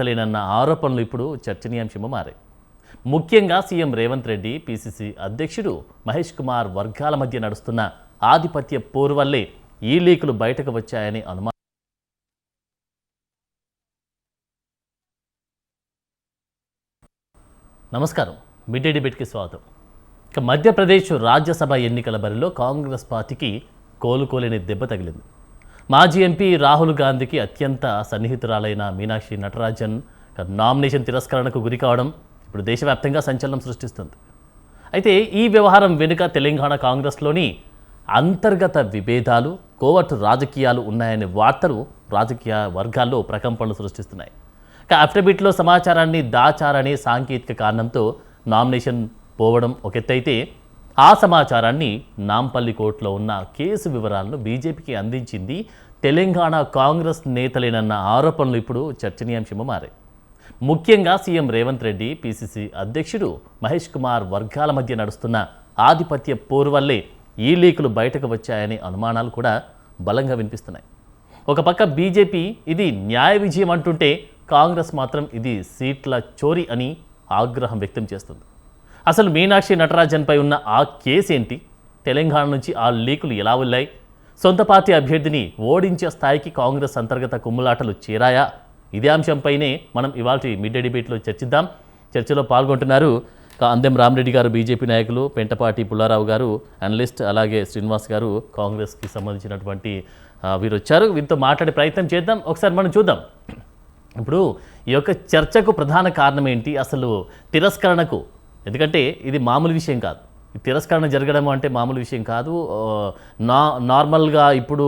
లేనన్న ఆరోపణలు ఇప్పుడు చర్చనీయాంశంగా మారాయి. ముఖ్యంగా సీఎం రేవంత్ రెడ్డి, పీసీసీ అధ్యక్షుడు మహేష్ కుమార్ వర్గాల మధ్య నడుస్తున్న ఆధిపత్య పోరు వల్లే ఈ లీకులు బయటకు వచ్చాయని అనుమానం. నమస్కారం, మిడ్ డే డిబేట్కి స్వాగతం. ఇక మధ్యప్రదేశ్ రాజ్యసభ ఎన్నికల బరిలో కాంగ్రెస్ పార్టీకి కోలుకోలేని దెబ్బ తగిలింది. మాజీ ఎంపీ రాహుల్ గాంధీకి అత్యంత సన్నిహితురాలైన మీనాక్షి నటరాజన్ నామినేషన్ తిరస్కరణకు గురి కావడం ఇప్పుడు దేశవ్యాప్తంగా సంచలనం సృష్టిస్తుంది. అయితే ఈ వ్యవహారం వెనుక తెలంగాణ కాంగ్రెస్లోని అంతర్గత విభేదాలు, కోవర్టు రాజకీయాలు ఉన్నాయనే వార్తలు రాజకీయ వర్గాల్లో ప్రకంపనలు సృష్టిస్తున్నాయి. అఫిడవిట్లో సమాచారాన్ని దాచారనే సాంకేతిక కారణంతో నామినేషన్ పోవడం ఒక ఎత్తైతే, ఆ సమాచారాన్ని నాంపల్లి కోర్టులో ఉన్న కేసు వివరాలను బీజేపీకి అందించింది తెలంగాణ కాంగ్రెస్ నేతలేనన్న ఆరోపణలు ఇప్పుడు చర్చనీయాంశంగా మారాయి. ముఖ్యంగా సీఎం రేవంత్ రెడ్డి, పీసీసీ అధ్యక్షుడు మహేష్ కుమార్ వర్గాల మధ్య నడుస్తున్న ఆధిపత్య పోరు వల్లే ఈ లీకులు బయటకు వచ్చాయనే అనుమానాలు కూడా బలంగా వినిపిస్తున్నాయి. ఒక పక్క బీజేపీ ఇది న్యాయ విజయం అంటుంటే, కాంగ్రెస్ మాత్రం ఇది సీట్ల చోరీ అని ఆగ్రహం వ్యక్తం చేస్తుంది. అసలు మీనాక్షి నటరాజన్పై ఉన్న ఆ కేసు ఏంటి? తెలంగాణ నుంచి ఆ లీకులు ఎలా వెళ్ళాయి? సొంత పార్టీ అభ్యర్థిని ఓడించే స్థాయికి కాంగ్రెస్ అంతర్గత కుమ్ములాటలు చేరాయా? ఇదే అంశంపైనే మనం ఇవాళ మిడ్ డే డిబేట్లో చర్చిద్దాం. చర్చలో పాల్గొంటున్నారు అందెం రామరెడ్డి గారు, బీజేపీ నాయకులు, పెంటపాటి పుల్లారావు గారు అనలిస్ట్, అలాగే శ్రీనివాస్ గారు కాంగ్రెస్కి సంబంధించినటువంటి వీరు వచ్చారు. వీరితో మాట్లాడే ప్రయత్నం చేద్దాం. ఒకసారి మనం చూద్దాం. ఇప్పుడు ఈ యొక్క చర్చకు ప్రధాన కారణం ఏంటి? అసలు తిరస్కరణకు, ఎందుకంటే ఇది మామూలు విషయం కాదు. తిరస్కరణ జరగడం అంటే మామూలు విషయం కాదు. నార్మల్గా ఇప్పుడు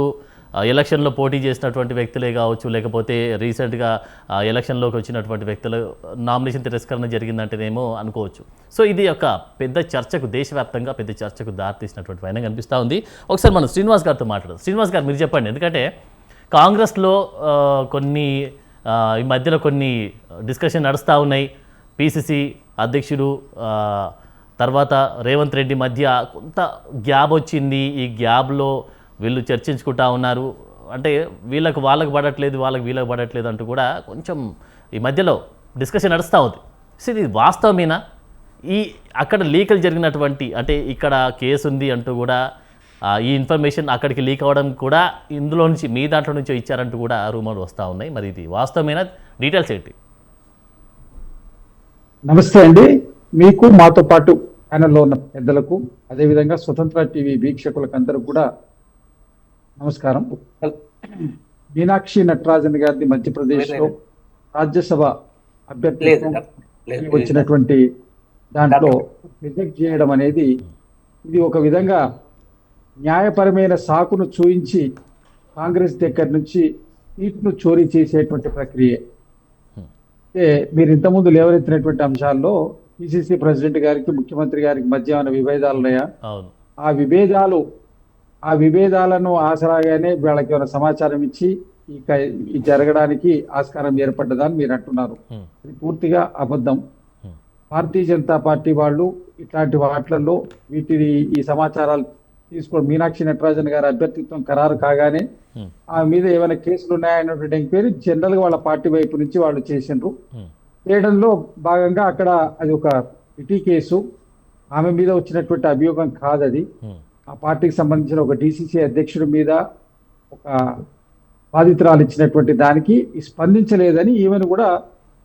ఎలక్షన్లో పోటీ చేసినటువంటి వ్యక్తులే కావచ్చు, లేకపోతే రీసెంట్గా ఎలక్షన్లోకి వచ్చినటువంటి వ్యక్తులు నామినేషన్ తిరస్కరణ జరిగిందంటేనేమో అనుకోవచ్చు. సో ఇది ఒక పెద్ద చర్చకు, దేశవ్యాప్తంగా పెద్ద చర్చకు దారితీసినటువంటి వైన కనిపిస్తూ ఉంది. ఒకసారి మనం శ్రీనివాస్ గారితో మాట్లాడదాం. శ్రీనివాస్ గారు, మీరు చెప్పండి. ఎందుకంటే కాంగ్రెస్లో ఈ మధ్యలో కొన్ని డిస్కషన్ నడుస్తూ ఉన్నాయి. పీసీసీ అధ్యక్షుడు తర్వాత రేవంత్ రెడ్డి మధ్య కొంత గ్యాప్ వచ్చింది. ఈ గ్యాప్లో వీళ్ళు చర్చించుకుంటా ఉన్నారు. అంటే వాళ్ళకు పడట్లేదు, వీళ్ళకి పడట్లేదు అంటూ కూడా కొంచెం ఈ మధ్యలో డిస్కషన్ నడుస్తూ ఉంది. సో ఇది వాస్తవమేనా? అక్కడ లీకలు జరిగినటువంటి, అంటే ఇక్కడ కేసు ఉంది అంటూ కూడా ఈ ఇన్ఫర్మేషన్ అక్కడికి లీక్ అవ్వడం కూడా ఇందులో నుంచి, మీ దాంట్లో నుంచో ఇచ్చారంటూ కూడా రూమర్లు వస్తూ ఉన్నాయి. మరి ఇది వాస్తవమేనా? డీటెయిల్స్ ఏంటి? నమస్తే అండి. మీకు, మాతో పాటు ప్యానెల్లో ఉన్న పెద్దలకు, అదేవిధంగా స్వతంత్ర టీవీ వీక్షకులకు అందరూ కూడా నమస్కారం. మీనాక్షి నటరాజన్ గారిని మధ్యప్రదేశ్లో రాజ్యసభ అభ్యర్థి వచ్చినటువంటి దాంట్లో రిజెక్ట్ చేయడం అనేది, ఇది ఒక విధంగా న్యాయపరమైన సాకును చూయించి కాంగ్రెస్ దగ్గర నుంచి సీట్ను చోరీ చేసేటువంటి ప్రక్రియ. మీరు ఇంతకుముందు లేవనెత్తినటువంటి అంశాల్లో పిసిసి ప్రెసిడెంట్ గారికి, ముఖ్యమంత్రి గారికి మధ్య ఏమైనా విభేదాలు ఉన్నాయా? ఆ విభేదాలను ఆసరాగానే వీళ్ళకి ఏమైనా సమాచారం ఇచ్చి ఈ జరగడానికి ఆస్కారం ఏర్పడ్డదని మీరు అంటున్నారు. ఇది పూర్తిగా అబద్ధం. భారతీయ జనతా పార్టీ వాళ్ళు ఇట్లాంటి వాటిలలో ఈ సమాచారాలు తీసుకొని, మీనాక్షి నటరాజన్ గారి అభ్యర్థిత్వం ఖరారు కాగానే ఆమె మీద ఏమైనా కేసులు ఉన్నాయన్నటువంటి ఎంక్వైరీ జనరల్ గా వాళ్ళ పార్టీ వైపు నుంచి వాళ్ళు చేసిండ్రు. చేయడంలో భాగంగా అక్కడ అది ఒక పిటి కేసు, ఆమె మీద వచ్చినటువంటి అభియోగం కాదది. ఆ పార్టీకి సంబంధించిన ఒక డిసిసి అధ్యక్షుడి మీద ఒక బాధితురాలు ఇచ్చినటువంటి దానికి స్పందించలేదని ఈమెను కూడా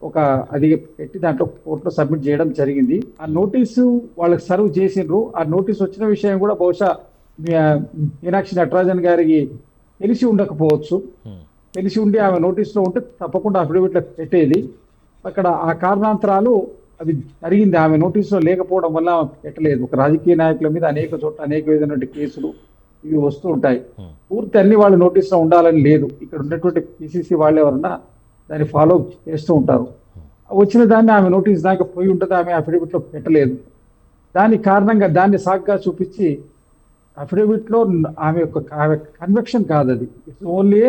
ఒక అది పెట్టి దాంట్లో కోర్టులో సబ్మిట్ చేయడం జరిగింది. ఆ నోటీసు వాళ్ళకి సర్వ్ చేసిండ్రు. ఆ నోటీసు వచ్చిన విషయం కూడా బహుశా మీనాక్షి నటరాజన్ గారికి తెలిసి ఉండకపోవచ్చు. తెలిసి ఉండి ఆమె నోటీసులో ఉంటే తప్పకుండా అఫిడవిట్లో పెట్టేది. అక్కడ ఆ కారణాంతరాలు అది జరిగింది. ఆమె నోటీసులో లేకపోవడం వల్ల పెట్టలేదు. ఒక రాజకీయ నాయకుల మీద అనేక చోట్ల అనేక విధమైన కేసులు ఇవి వస్తూ ఉంటాయి. పూర్తి అన్ని వాళ్ళు నోటీసులో ఉండాలని లేదు. ఇక్కడ ఉన్నటువంటి పిసిసి వాళ్ళు ఎవరన్నా దాన్ని ఫాలో చేస్తూ ఉంటారు. వచ్చిన దాన్ని ఆమె నోటీస్ దాకా పోయి ఉంటుంది, ఆమె అఫిడవిట్లో పెట్టలేదు. దాని కారణంగా దాన్ని సాగ్గా చూపించి అఫిడవిట్లో ఆమె కన్వెక్షన్ కాదు అది, ఇట్స్ ఓన్లీ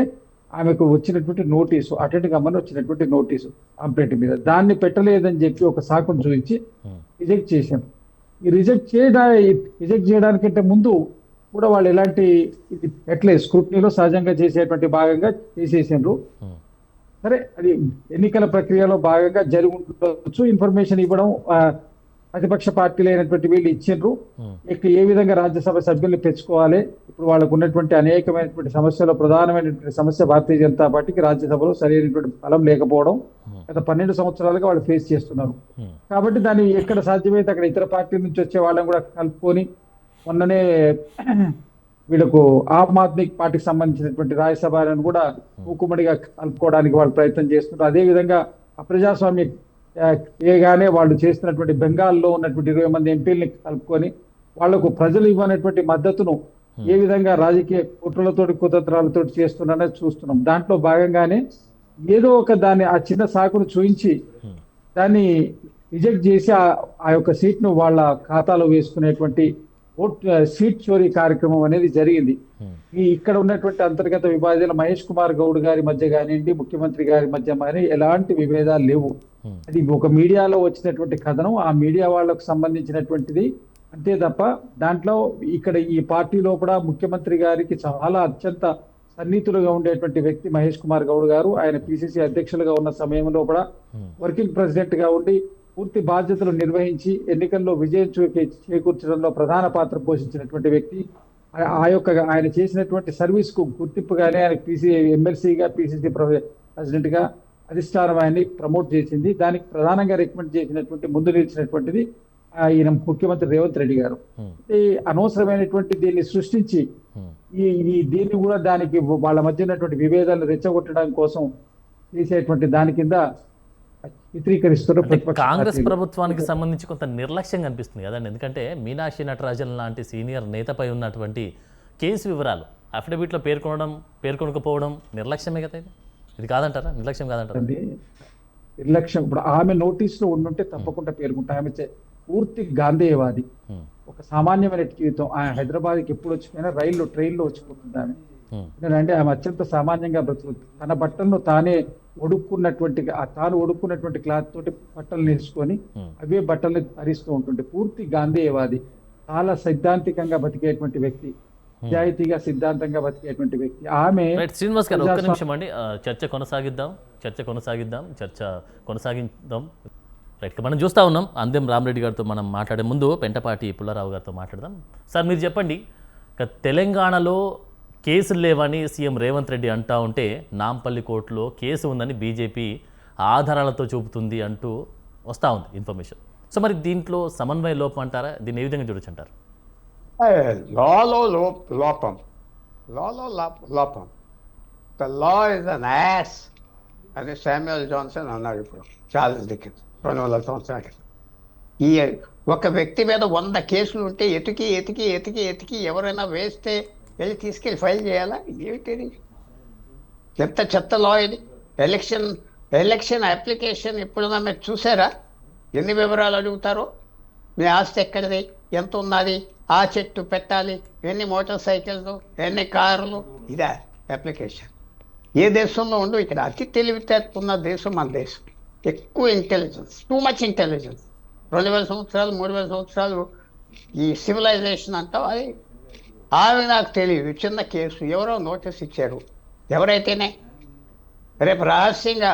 ఆమెకు వచ్చినటువంటి నోటీసు, అటెండ్ కమ్మని వచ్చినటువంటి నోటీసు కంప్లైంట్ మీద, దాన్ని పెట్టలేదని చెప్పి ఒక సాకును చూపించి రిజెక్ట్ చేశాం. ఈ రిజెక్ట్ చేయడానికంటే ముందు కూడా వాళ్ళు ఎలాంటి ఇది పెట్టలేదు. స్క్రూటినీలో సహజంగా చేసేటువంటి భాగంగా చేసేసిండ్రు. సరే అది ఎన్నికల ప్రక్రియలో భాగంగా జరిగి ఉండవచ్చు. ఇన్ఫర్మేషన్ ఇవ్వడం ప్రతిపక్ష పార్టీలు అయినటువంటి వీళ్ళు ఇచ్చిండ్రు. ఇక ఏ విధంగా రాజ్యసభ సభ్యుల్ని పెంచుకోవాలి, ఇప్పుడు వాళ్ళకు ఉన్నటువంటి అనేకమైనటువంటి సమస్యలో ప్రధానమైనటువంటి సమస్య భారతీయ జనతా పార్టీకి రాజ్యసభలో సరైనటువంటి ఫలం లేకపోవడం గత 12 సంవత్సరాలుగా వాళ్ళు ఫేస్ చేస్తున్నారు. కాబట్టి దాన్ని ఎక్కడ సాధ్యమైతే అక్కడ ఇతర పార్టీల నుంచి వచ్చే వాళ్ళని కూడా కలుపుకొని మొన్ననే వీళ్ళకు ఆమ్ ఆద్మీ పార్టీకి సంబంధించినటువంటి రాజ్యసభను కూడా మూకుమ్మడిగా కలుపుకోవడానికి వాళ్ళు ప్రయత్నం చేస్తున్నారు. అదేవిధంగా అప్రజాస్వామ్య ఏగానే వాళ్ళు చేస్తున్నటువంటి బెంగాల్లో ఉన్నటువంటి 20 మంది ఎంపీలని కలుపుకొని వాళ్లకు ప్రజలు ఇవ్వనటువంటి మద్దతును ఏ విధంగా రాజకీయ కుట్రలతోటి కుతంత్రాలతోటి చేస్తున్నారని చూస్తున్నాం. దాంట్లో భాగంగానే ఏదో ఒక దాన్ని ఆ చిన్న సాకును చూయించి దాన్ని రిజెక్ట్ చేసి ఆ యొక్క సీట్ను వాళ్ళ ఖాతాలో వేసుకునేటువంటి సీట్ చోరీ కార్యక్రమం అనేది జరిగింది. ఇక్కడ ఉన్నటువంటి అంతర్గత విభాజన మహేష్ కుమార్ గౌడ్ గారి మధ్య కానివ్వండి, ముఖ్యమంత్రి గారి మధ్య కానీ ఎలాంటి విభేదాలు లేవు. అది ఒక మీడియాలో వచ్చినటువంటి కథనం, ఆ మీడియా వాళ్ళకు సంబంధించినటువంటిది అంతే తప్ప దాంట్లో ఇక్కడ ఈ పార్టీ లోపల ముఖ్యమంత్రి గారికి చాలా అత్యంత సన్నిహితులుగా ఉండేటువంటి వ్యక్తి మహేష్ కుమార్ గౌడ్ గారు. ఆయన పిసిసి అధ్యక్షులుగా ఉన్న సమయంలో కూడా వర్కింగ్ ప్రెసిడెంట్ గా ఉండి పూర్తి బాధ్యతలు నిర్వహించి ఎన్నికల్లో విజయం చేకూర్చడంలో ప్రధాన పాత్ర పోషించినటువంటి వ్యక్తి. ఆ యొక్క ఆయన చేసినటువంటి సర్వీస్ కు గుర్తింపుగానే ఆయన ఎమ్మెల్సీగా పిసిసి ప్రెసిడెంట్ గా అధిష్టానం ఆయన్ని ప్రమోట్ చేసింది. దానికి ప్రధానంగా రికమెండ్ చేసినటువంటి ముందు నిలిచినటువంటిది ఈయన ముఖ్యమంత్రి రేవంత్ రెడ్డి గారు. అనవసరమైనటువంటి దీన్ని సృష్టించి దీన్ని కూడా దానికి వాళ్ళ మధ్య ఉన్నటువంటి విభేదాలను రెచ్చగొట్టడం కోసం చేసేటువంటి దాని కింద చిత్రీకరిస్తున్నారు. కాంగ్రెస్ ప్రభుత్వానికి సంబంధించి కొంత నిర్లక్ష్యం కనిపిస్తుంది కదండి. ఎందుకంటే మీనాక్షి నటరాజన్ లాంటి సీనియర్ నేతపై ఉన్నటువంటి కేసు వివరాలు అఫిడవిట్లో పేర్కొనకపోవడం నిర్లక్ష్యమే కదా. ఇది కాదంటారా? నిర్లక్ష్యం కాదంటారా? నిర్లక్ష్యం. ఇప్పుడు ఆమె నోటీసులో ఉండుంటే తప్పకుండా పేర్కొంటా. ఆమె పూర్తి గాంధేయవాది. ఒక సామాన్యమైన జీవితం. ఆయన హైదరాబాద్కి ఎప్పుడు వచ్చిపోయినా ట్రైన్లో వచ్చిపోతుంది ఆమె. అంటే ఆమె అత్యంత సామాన్యంగా బ్రతుకుతుంది. తన బట్టలను తానే తాను ఒడుక్కున్నటువంటి క్లాత్ తోటి బట్టలు నేర్చుకొని అవే బట్టల్ని ధరిస్తూ ఉంటుంటే పూర్తి గాంధేయవాది. చాలా సిద్ధాంతికంగా బతికేటువంటి వ్యక్తి, నిజాయితీగా సిద్ధాంతంగా బతికేటువంటి వ్యక్తి ఆమె. శ్రీనివాస్ గారు ఒక్క నిమిషం అండి, చర్చ కొనసాగిద్దాం. రైట్, మనం చూస్తూ ఉన్నాం అందెం రామరెడ్డి గారితో మనం మాట్లాడే ముందు పెంటపాటి పుల్లారావు గారితో మాట్లాడదాం. సార్ మీరు చెప్పండి, తెలంగాణలో కేసులు లేవని సీఎం రేవంత్ రెడ్డి అంటూ ఉంటే నాంపల్లి కోర్టులో కేసు ఉందని బీజేపీ ఆధారాలతో చూపుతుంది అంటూ వస్తూ ఉంది ఇన్ఫర్మేషన్. సో మరి దీంట్లో సమన్వయ లోపం అంటారా? దీన్ని ఏ విధంగా చూడొచ్చు అంటారు? లోపం. The law is an ass అని శామ్యుయల్ జాన్సన్ అన్నాడు ఇప్పుడు చార్లెస్ డికెన్స్ 200 సంవత్సరాల క్రితం. ఈ ఒక వ్యక్తి మీద 100 కేసులు ఉంటే ఎతికి ఎవరైనా వేస్తే వెళ్ళి తీసుకెళ్ళి ఫైల్ చేయాలా? ఏమిటి ఎంత చెత్త లా ఇది! ఎలక్షన్ అప్లికేషన్ ఎప్పుడన్నా మీరు చూసారా? ఎన్ని వివరాలు అడుగుతారో, మీ ఆస్తి ఎక్కడిది, ఎంత ఉన్నది, ఆ చెట్టు పెట్టాలి, ఎన్ని మోటార్ సైకిల్స్, ఎన్ని కార్లు, ఇదా అప్లికేషన్? ఏ దేశంలో ఉండు. ఇక్కడ అతి తెలివితేటన్న దేశం మన దేశం. ఎక్కువ ఇంటెలిజెన్స్, టూ మచ్ ఇంటెలిజెన్స్. 2000 సంవత్సరాలు 3000 సంవత్సరాలు ఈ సివిలైజేషన్ అంటావు. అది ఆమె నాకు తెలియదు. చిన్న కేసు ఎవరో నోటీస్ ఇచ్చారు. ఎవరైతేనే రేపు రహస్యంగా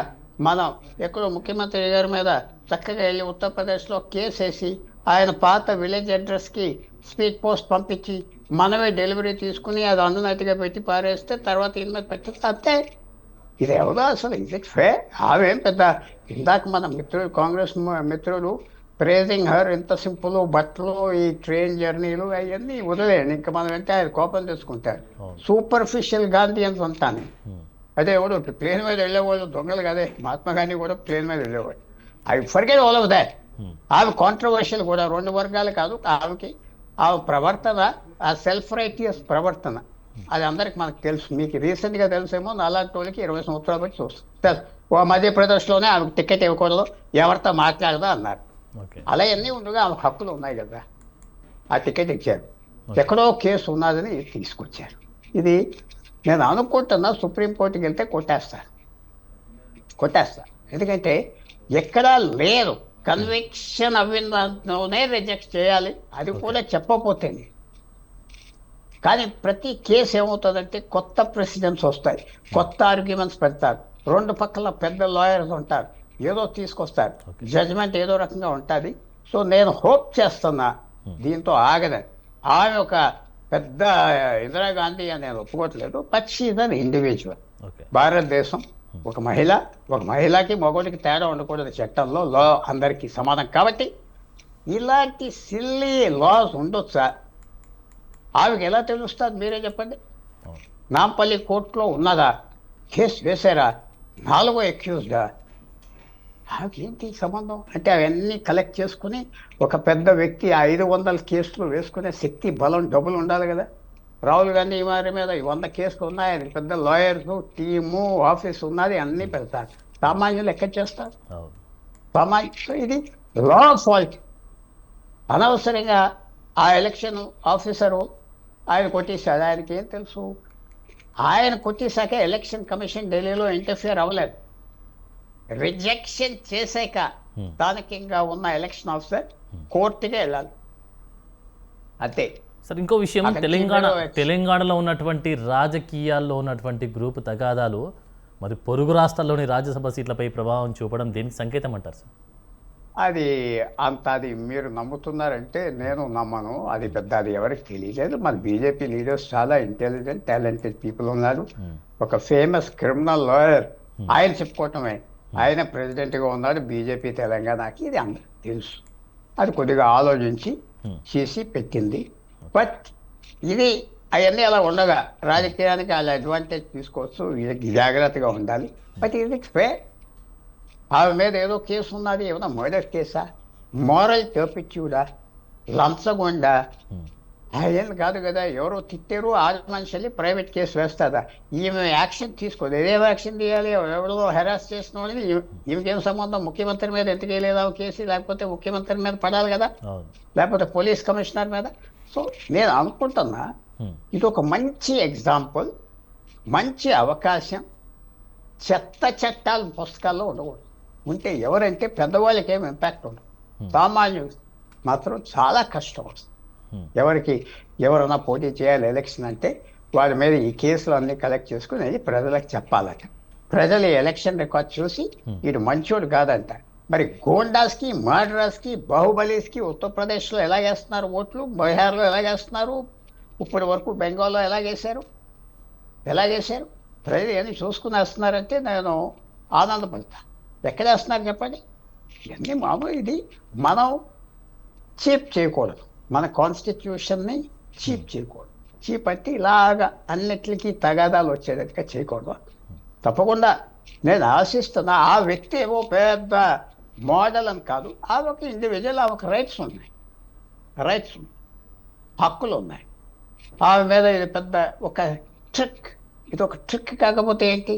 మనం ఎక్కడో ముఖ్యమంత్రి గారి మీద చక్కగా వెళ్ళి ఉత్తరప్రదేశ్లో కేసు వేసి ఆయన పాత విలేజ్ అడ్రస్కి స్పీడ్ పోస్ట్ పంపించి మనమే డెలివరీ తీసుకుని అది అందునట్టుగా పెట్టి పారేస్తే తర్వాత ఇళ్ళ మీద పెట్టేస్తే అంతే. ఇది ఎవరో అసలు ఇది ఫే. ఆమెం పెద్ద ఇందాక మన కాంగ్రెస్ మిత్రులు ప్రేజింగ్ హర్, ఎంత సింపుల్ బట్టలు, ఈ ట్రైన్ జర్నీలు అవన్నీ వదిలేయండి. ఇంకా మనం అంటే ఆయన కోపం తెచ్చుకుంటారు. సూపర్ఫిషియల్ గాంధీ అని అంటాను. అదే ఎవడు ప్లేన్ మీద వెళ్ళేవాళ్ళు దొంగలు కదే. మహాత్మా గాంధీ కూడా ప్లేన్ మీద వెళ్ళేవాడు. అవి ఫర్గెట్ ఆల్ ఆఫ్ దాట్. ఆమె కాంట్రవర్షియల్ కూడా 2 వర్గాలు కాదు. ఆమెకి ఆ ప్రవర్తన, ఆ సెల్ఫ్ రైటియస్ ప్రవర్తన, అది అందరికి మనకు తెలుసు. మీకు రీసెంట్గా తెలుసేమో, అలాంటి వాళ్ళకి 20 సంవత్సరాలు బట్టి చూస్తాం. మధ్యప్రదేశ్లోనే ఆమెకు టికెట్ ఇవ్వకూడదు, ఎవరితో మాట్లాడదా అన్నారు. అలా అన్నీ ఉండగా ఆమె హక్కులు ఉన్నాయి కదా, ఆ టికెట్ ఇచ్చారు. ఎక్కడో కేసు ఉన్నదని తీసుకొచ్చారు. ఇది నేను అనుకుంటున్నా సుప్రీంకోర్టుకి వెళ్తే కొట్టేస్తారు. ఎందుకంటే ఎక్కడా లేదు. కన్విక్షన్ అవ్విన దాంట్లోనే రిజెక్ట్ చేయాలి. అది కూడా చెప్పపోతేనే. కానీ ప్రతి కేసు ఏమవుతుందంటే కొత్త ప్రెసిడెంట్స్ వస్తాయి, కొత్త ఆర్గ్యుమెంట్స్ పెడతారు. రెండు పక్కల పెద్ద లాయర్స్ ఉంటారు, ఏదో తీసుకొస్తారు, జడ్జిమెంట్ ఏదో రకంగా ఉంటుంది. సో నేను హోప్ చేస్తున్నా దీంతో ఆగదని. ఆమె ఒక పెద్ద ఇందిరాగాంధీ అని నేను ఒప్పుకోవట్లేదు, but she is an individual. Okay. భారతదేశం ఒక మహిళకి మగోడికి తేడా ఉండకూడదు చట్టంలో, లా అందరికీ సమానం. కాబట్టి ఇలాంటి సిల్లీ లాస్ ఉండొచ్చా? ఆమెకి ఎలా తెలుస్తుంది మీరే చెప్పండి. అవును. నాంపల్లి కోర్టులో ఉన్నదా, కేసు వేశారా, 4వ అక్యూజ్డా, ఆమెకి ఏంటి సంబంధం? అంటే అవన్నీ కలెక్ట్ చేసుకుని ఒక పెద్ద వ్యక్తి 500 కేసులు వేసుకునే శక్తి, బలం, డబ్బులు ఉండాలి కదా. రాహుల్ గాంధీ వారి మీద 100 కేసులు ఉన్నాయి, ఆయన పెద్ద లాయర్స్ టీము ఆఫీస్ ఉన్నది, అన్నీ పెడతారు. సామాన్యులు ఎక్కడ చేస్తారు? అవును. సామాన్యులు ఇది లా ఫాల్ట్. అనవసరంగా ఆ ఎలక్షన్ ఆఫీసరు ఆయన కొట్టేశాడు. ఆయనకి ఏం తెలుసు? ఆయన కొట్టేశాక ఎలక్షన్ కమిషన్ ఢిల్లీలో ఇంటర్ఫియర్ అవ్వలేదు. రిజెక్షన్ చేశాక స్థానికంగా ఉన్న ఎలక్షన్ ఆఫీసర్ కోర్టుకే వెళ్ళాలి, అంతే. సార్, ఇంకో విషయం, అక్కడ తెలంగాణలో ఉన్నటువంటి రాజకీయాల్లో ఉన్నటువంటి గ్రూప్ తగాదాలు మరి పొరుగు రాష్ట్రాల్లోని రాజ్యసభ సీట్లపై ప్రభావం చూపడం దేనికి సంకేతం అంటారు సార్? అది మీరు నమ్ముతున్నారంటే నేను నమ్మను. అది పెద్ద, అది ఎవరికి తెలియలేదు. మన బీజేపీ లీడర్స్ చాలా ఇంటెలిజెంట్, టాలెంటెడ్ పీపుల్ ఉన్నారు. ఒక ఫేమస్ క్రిమినల్ లాయర్ ఆయన చెప్పుకోవటమే, ఆయన ప్రెసిడెంట్గా ఉన్నాడు బీజేపీ తెలంగాణకి, ఇది అందరికి తెలుసు. అది కొద్దిగా ఆలోచించి చేసి పెట్టింది. బట్ ఇది అవన్నీ అలా ఉండగా రాజకీయానికి అలా అడ్వాంటేజ్ తీసుకోవచ్చు, జాగ్రత్తగా ఉండాలి. బట్ ఇది ఫేర్. ఆమె మీద ఏదో కేసు ఉన్నది, ఏమన్నా మర్డర్ కేసా, మోరల్ టర్పిట్యూడా, లంచగొండా, అదేం కాదు కదా. ఎవరో తిట్టారు, ఆ మనిషి ప్రైవేట్ కేసు వేస్తుందా? ఈమె యాక్షన్ తీసుకోదు. ఏదేమో యాక్షన్ తీయాలి, ఎవరో హెరాస్ చేసిన వాళ్ళని ఈమెకేం సంబంధం? ముఖ్యమంత్రి మీద ఎందుకు వేయలేదా కేసు? లేకపోతే ముఖ్యమంత్రి మీద పడాలి కదా, లేకపోతే పోలీస్ కమిషనర్ మీద. సో నేను అనుకుంటున్నా ఇది ఒక మంచి ఎగ్జాంపుల్, మంచి అవకాశం. చెత్త చట్టాలు పుస్తకాల్లో ఉండకూడదు. ఉంటే ఎవరంటే పెద్దవాళ్ళకి ఏం ఇంపాక్ట్ ఉండదు, సామాన్యులు మాత్రం చాలా కష్టం వస్తుంది. ఎవరైనా పోటీ చేయాలి ఎలక్షన్ అంటే వాళ్ళ మీద ఈ కేసులు అన్నీ కలెక్ట్ చేసుకుని ప్రజలకు చెప్పాలట. ప్రజలు ఈ ఎలక్షన్ రికార్డ్ చూసి వీడు మంచోడు కాదంట. మరి గోండాస్కి, మర్డరర్స్కి, బాహుబలీస్కి ఉత్తరప్రదేశ్లో ఎలా వేస్తున్నారు ఓట్లు, బీహార్లో ఎలా వేస్తున్నారు, ఇప్పటి వరకు బెంగాల్లో ఎలా చేశారు? ప్రజలు ఏమి చూసుకుని వేస్తున్నారంటే నేను ఆనందపడతా. ఎక్కడ వేస్తున్నారు చెప్పండి? ఇవన్నీ మామూలు. ఇది మనం చీప్ చేయకూడదు, మన కాన్స్టిట్యూషన్ని చీప్ చేయకూడదు. చీప్ అంటే ఇలాగా అన్నిటికీ తగాదాలు వచ్చేటట్టుగా చేయకూడదు. తప్పకుండా నేను ఆశిస్తున్నా. ఆ వ్యక్తి ఏమో పెద్ద మోడల్ అని కాదు, ఆ ఒక ఇండివిజువల్, ఆ ఒక రైట్స్ ఉన్నాయి, హక్కులు ఉన్నాయి. ఆమె మీద ఇది పెద్ద ఒక ట్రిక్. ఇది ఒక ట్రిక్ కాకపోతే ఏంటి?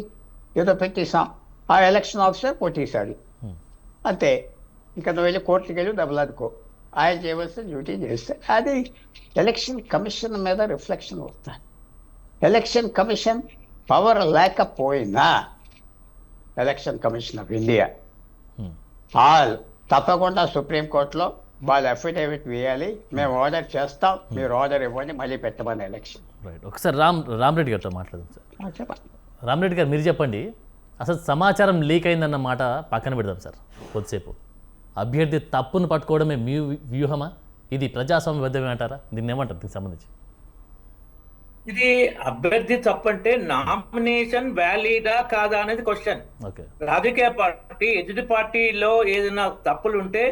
ఏదో పెట్టేసాం, ఆ ఎలక్షన్ ఆఫీసర్ కొట్టేశాడు, అంతే. ఇంకా నువ్వు వెళ్ళి కోర్టుకి వెళ్ళి దెబ్బలాడుకో. ఆయన చేయవలసిన డ్యూటీ చేస్తే అది ఎలక్షన్ కమిషన్ మీద రిఫ్లెక్షన్ వస్తుంది. ఎలక్షన్ కమిషన్ పవర్ లేకపోయినా ఎలక్షన్ కమిషన్ ఆఫ్ ఇండియా తప్పకుండా సుప్రీంకోర్టులో వాళ్ళు అఫిడేవిట్ వేయాలి, మేము ఆర్డర్ చేస్తాం, మీరు ఆర్డర్ ఇవ్వండి, మళ్ళీ పెట్టమని ఎలక్షన్. రైట్. ఒకసారి రామరెడ్డి గారితో మాట్లాడదాం సార్. చెప్పండి. రామరెడ్డి గారు, మీరు చెప్పండి, అసలు సమాచారం లీక్ అయిందన్న మాట పక్కన పెడదాం సార్ కొద్దిసేపు. అభ్యర్థి తప్పును పట్టుకోవడమే మీ వ్యూహమా? ఇది ప్రజాస్వామ్యబద్ధమే అంటారా? దీన్ని ఏమంటారు దీనికి సంబంధించి? ఇది అభ్యర్థి తప్పంటే నామినేషన్ వ్యాలిడా కాదా అనేది క్వశ్చన్. రాజకీయ పార్టీ ఎదుటి పార్టీలో ఏదైనా తప్పులు ఉంటే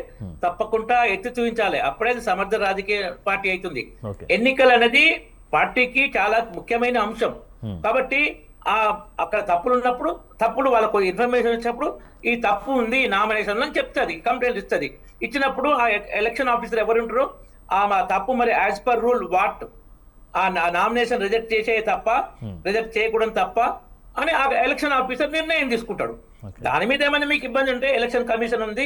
తప్పకుండా ఎత్తి చూపించాలి, అప్పుడే సమర్థ రాజకీయ పార్టీ అవుతుంది. ఎన్నికలు అనేది పార్టీకి చాలా ముఖ్యమైన అంశం. కాబట్టి అక్కడ తప్పులు ఉన్నప్పుడు, తప్పులు వాళ్ళకు ఇన్ఫర్మేషన్ వచ్చినప్పుడు ఈ తప్పు ఉంది నామినేషన్ అని చెప్తుంది, కంప్లైంట్ ఇస్తుంది. ఇచ్చినప్పుడు ఆ ఎలక్షన్ ఆఫీసర్ ఎవరు ఉంటారో ఆ తప్పు మరి యాజ్ పర్ రూల్ వాట్ ఆ నామినేషన్ రిజెక్ట్ చేసే తప్ప, రిజెక్ట్ చేయకూడదు తప్ప అని ఆ ఎలక్షన్ ఆఫీసర్ నిర్ణయం తీసుకుంటాడు. దాని మీద ఏమైనా మీకు ఇబ్బంది ఉంటే ఎలక్షన్ కమిషన్ ఉంది,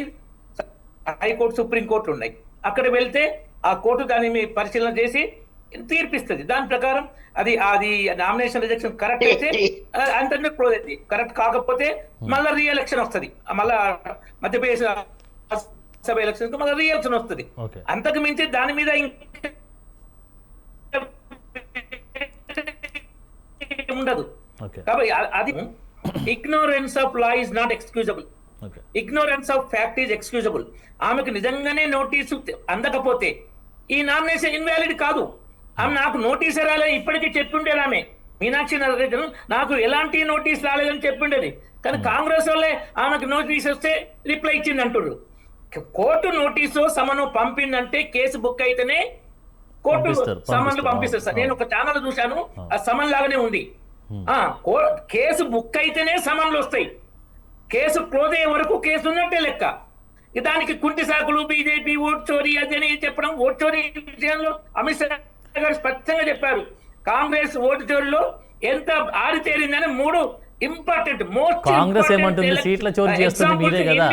హైకోర్టు, సుప్రీంకోర్టు ఉన్నాయి. అక్కడ వెళ్తే ఆ కోర్టు దాన్ని మీ పరిశీలన చేసి తీర్పిస్తుంది. దాని ప్రకారం అది నామినేషన్ రిజెక్షన్ కరెక్ట్ అయితే అంతే క్లోజ్ అవుతుంది. కరెక్ట్ కాకపోతే మళ్ళీ రీఎలక్షన్ వస్తుంది, మళ్ళా మధ్యప్రదేశ్ సభ ఎలక్షన్ కు మళ్ళీ రీఎలక్షన్ వస్తుంది. అంతకు మించి దాని మీద ఉండదు. కాబట్టి అది ignorance of law is not excusable, okay ignorance of fact is excusable. ఆమెకు నిజంగానే నోటీసు అందకపోతే ఈ నామినేషన్ ఇన్వాలిడ్ కాదు. ఆమె నాకు నోటీస్ రాలేదు ఇప్పటికీ చెప్పిండేది ఆమె, మీనాక్షి నరసింహన్ నాకు ఎలాంటి నోటీస్ రాలేదని చెప్పిండేది. కానీ కాంగ్రెస్ వాళ్ళే ఆమెకు నోటీస్ వస్తే రిప్లై ఇచ్చింది అంటున్నారు. కోర్టు నోటీసు సమను పంపిందంటే కేసు బుక్ అయితేనే కోర్టు సమన్లు పంపిస్తారు సార్. నేను ఒక ఛానల్ చూశాను, ఆ సమన్ లాగానే ఉంది. కేసు బుక్ అయితేనే సమన్లు వస్తాయి, కేసు క్లోజ్ అయ్యే వరకు కేసు ఉన్నట్టే లెక్క. దానికి కుంటి సాకులు బీజేపీ ఓట్ చోరీ అదని చెప్పడం. ఓట్ చోరీ విషయంలో అమిత్ షా గారు స్పష్టంగా చెప్పారు, కాంగ్రెస్ ఓటు చోరీలో ఎంత ఆరితేరిందని. 3 ఇంపార్టెంట్ మోస్ట్ కాంగ్రెస్ ఏమంటుంది, సీట్ల చోరీ చేస్తుంది మీరే కదా,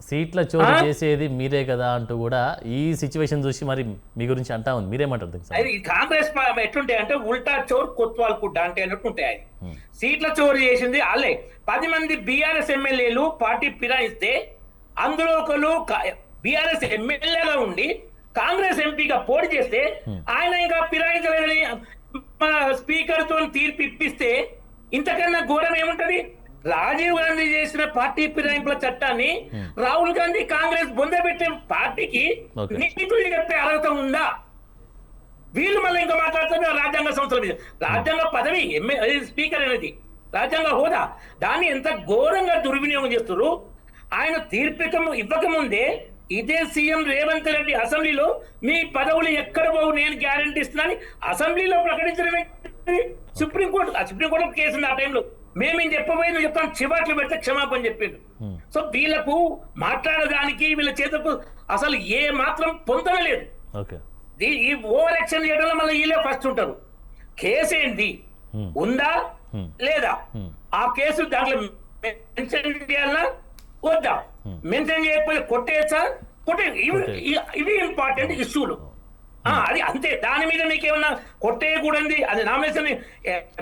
సీట్ల చోరీ చేసేది మీరే కదా అంటూ కూడా ఈ సిచ్యువేషన్ చూసి మరి మీ గురించి అంటా ఉంది. మీరేమంటారు? అది కాంగ్రెస్ ఎట్లుంటాయి అంటే ఉల్టా చోర్ కొత్వాల్ కుడ్డ అంటే అన్నట్టుంటాయి. సీట్ల చోరీ చేసింది వాళ్ళే. 10 మంది బీఆర్ఎస్ ఎమ్మెల్యేలు పార్టీ ఫిరాయిస్తే అందులో ఒకరు బీఆర్ఎస్ ఎమ్మెల్యేగా ఉండి కాంగ్రెస్ ఎంపీగా పోటీ చేస్తే ఆయన ఇంకా ఫిరాయించలేదని మన స్పీకర్ తో తీర్పు ఇప్పిస్తే ఇంతకన్నా ఘోరం ఏముంటది? రాజీవ్ గాంధీ చేసిన పార్టీ ఫిరాయింపుల చట్టాన్ని రాహుల్ గాంధీ కాంగ్రెస్ బొందబెట్టే పార్టీకి నీతులు చెప్పే అర్హత ఉందా? వీళ్ళు మళ్ళీ ఇంకా మాట్లాడుతున్నారు రాజ్యాంగ సంస్థల మీద. రాజ్యాంగ పదవి స్పీకర్ అనేది రాజ్యాంగ హోదా, దాన్ని ఎంత ఘోరంగా దుర్వినియోగం చేస్తున్నారు. ఆయన తీర్పికం ఇవ్వకముందే ఇదే సీఎం రేవంత్ రెడ్డి అసెంబ్లీలో మీ పదవులు ఎక్కడ పోవు నేను గ్యారంటీ ఇస్తున్నాను అసెంబ్లీలో ప్రకటించడమే. సుప్రీంకోర్టు కేసు ఉంది ఆ టైంలో. మేమేం చెప్పబోయి నువ్వు చెప్తాను చివాట్లు పెడితే క్షమాపణ చెప్పిండు. సో వీళ్ళకు మాట్లాడడానికి వీళ్ళ చేతకు అసలు ఏ మాత్రం పొందన లేదు. ఈ ఓవర్ యాక్షన్ చేయడంలో మళ్ళీ వీళ్ళే ఫస్ట్ ఉంటారు. కేసు ఏంటి ఉందా లేదా, ఆ కేసు దాంట్లో మెన్షన్ చేయాలన్నా వద్దా, మెన్షన్ చేయకపోతే కొట్టేయచ్చా, ఇవి ఇంపార్టెంట్ ఇష్యూలు. అది అంతే. దాని మీద మీకు ఏమన్నా కొట్టేయకూడదు, అది నామినేషన్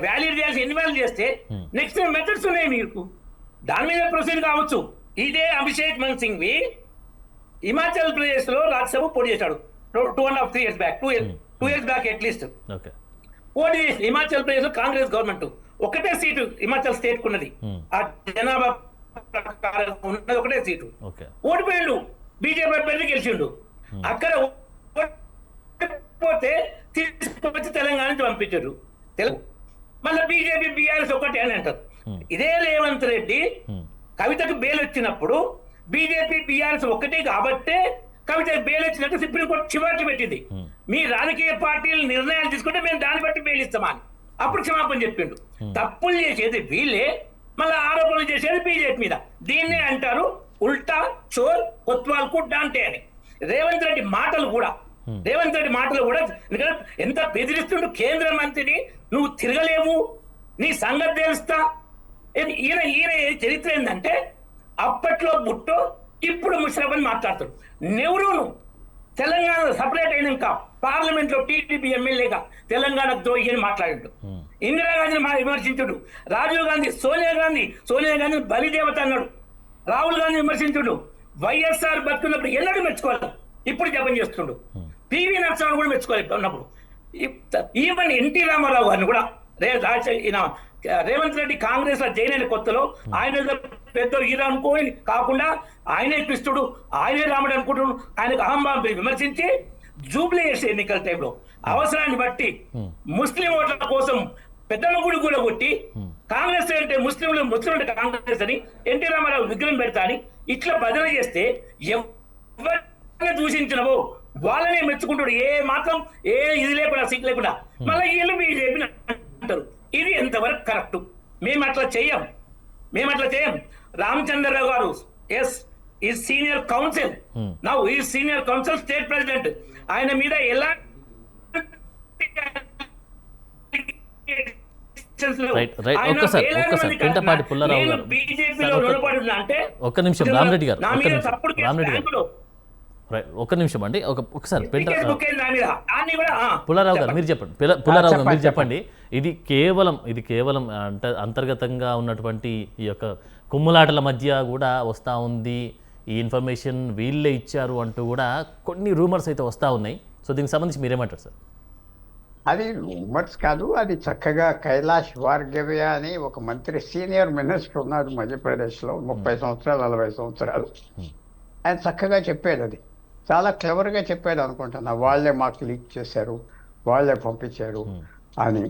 వ్యాలిడ్ చేయాల్సి ఇన్వాల్వ్ చేస్తే నెక్స్ట్ మెథడ్స్ ఉన్నాయి మీకు, దాని మీద ప్రొసీడ్ కావచ్చు. ఇదే అభిషేక్ మన్ సింగ్ వి హిమాచల్ ప్రదేశ్ లో రాజ్యసభ పోటీ చేశాడు 2.5-3 years back, 2 years back at least పోటీ చేసి హిమాచల్ ప్రదేశ్ లో కాంగ్రెస్ గవర్నమెంట్ ఒకటే సీటు హిమాచల్ స్టేట్ కున్నది, ఆ జనాభా ఉన్నది ఒకటే సీటు. ఓడిపోయిండు, బీజేపీ అభ్యర్థి గెలిచిండు. అక్కడ పోతే తీసుకొచ్చి తెలంగాణ నుంచి పంపించారు. మళ్ళీ బీజేపీ బీఆర్ఎస్ ఒకటి అని అంటారు. ఇదే రేవంత్ రెడ్డి కవితకు బెయిల్ వచ్చినప్పుడు బీజేపీ బీఆర్ఎస్ ఒకటే కాబట్టే కవితకు బెయిల్ వచ్చినట్టు సుప్రీంకోర్టు చివాట్లు పెట్టింది. మీ రాజకీయ పార్టీలు నిర్ణయాలు తీసుకుంటే మేము దాన్ని బట్టి బెయిల్ ఇస్తామని అప్పుడు క్షమాపణ చెప్పిండు. తప్పులు చేసేది వీళ్ళే, మళ్ళీ ఆరోపణలు చేసేది బీజేపీ మీద. దీన్నే అంటారు ఉల్టా చోర్ కొత్వాల్ కుడ్డ అంటే అని. రేవంత్ రెడ్డి మాటలు కూడా ఎంత బెదిరిస్తుండు కేంద్ర మంత్రిని, నువ్వు తిరగలేవు, నీ సంగతి తెలుస్తా. ఈయన చరిత్ర ఏంటంటే అప్పట్లో బుట్టో ఇప్పుడు ముషరఫ్ అని మాట్లాడుతాడు. నెహ్రూను తెలంగాణ సపరేట్ అయినాక పార్లమెంట్ లో టీడీపీ ఎమ్మెల్యేగా తెలంగాణకు ద్రోహి అని మాట్లాడిండు. ఇందిరాగాంధీని విమర్శించుడు. రాజీవ్ గాంధీ సోనియా గాంధీ బలిదేవత అన్నాడు. రాహుల్ గాంధీ విమర్శించుడు. వైఎస్ఆర్ బతుకున్నప్పుడు ఎన్నడూ మెచ్చుకోవాలి, ఇప్పుడు జపం చేస్తుండు. పివి నరసింహన్ కూడా మెచ్చుకోవాలి ఉన్నప్పుడు. ఈవెన్ ఎన్టీ రామారావు గారిని కూడా రేవంత్ రెడ్డి కాంగ్రెస్ లో జైన్ అయిన కొత్తలో ఆయన పెద్ద హీరో అనుకోని కాకుండా ఆయనే కృష్ణుడు, ఆయనే రాముడు అనుకుంటున్నాడు. ఆయనకు అహంభావం విమర్శించి జూబ్లీ ఎన్నికల టైంలో అవసరాన్ని బట్టి ముస్లిం ఓట్ల కోసం పెద్దమ్మ గుడి కూడా కొట్టి కాంగ్రెస్ అంటే ముస్లింలు కాంగ్రెస్ అని ఎన్టీ రామారావు విగ్రహం పెడతా అని ఇట్లా బదన చేస్తే ఎవరిని దూషించినవో వాళ్ళనే మెచ్చుకుంటాడు. ఏ మాత్రం ఇది లేకుండా సీట్ లేకుండా మళ్ళీ వీళ్ళు బీజేపీ అంటారు. ఇది ఎంతవరకు కరెక్ట్? మేము అట్లా చేయం. రామచంద్రరావు గారు ఈ senior council senior council state president. ఆయన మీద ఎలా ఒక్క నిమిషం రామరెడ్డి గారు, ఒక్క నిమిషం అండి, ఒకసారి పుల్లారావు గారు మీరు చెప్పండి. ఇది కేవలం అంటే అంతర్గతంగా ఉన్నటువంటి ఈ యొక్క కుమ్ములాటల మధ్య కూడా వస్తూ ఉంది. ఈ ఇన్ఫర్మేషన్ వీళ్ళే ఇచ్చారు అంటూ కూడా కొన్ని రూమర్స్ అయితే వస్తూ ఉన్నాయి. సో దీనికి సంబంధించి మీరేమంటారు సార్? అది రూమర్స్ కాదు, అది చక్కగా కైలాష్ వార్గవ్య అని ఒక మంత్రి, సీనియర్ మినిస్టర్ ఉన్నారు మధ్యప్రదేశ్లో, 30 సంవత్సరాలు 40 సంవత్సరాలు. ఆయన చక్కగా చెప్పాడు, అది చాలా క్లవర్గా చెప్పాడు అనుకుంటున్నా. వాళ్ళే మాకు లీక్ చేశారు, వాళ్ళే పంపించారు అని.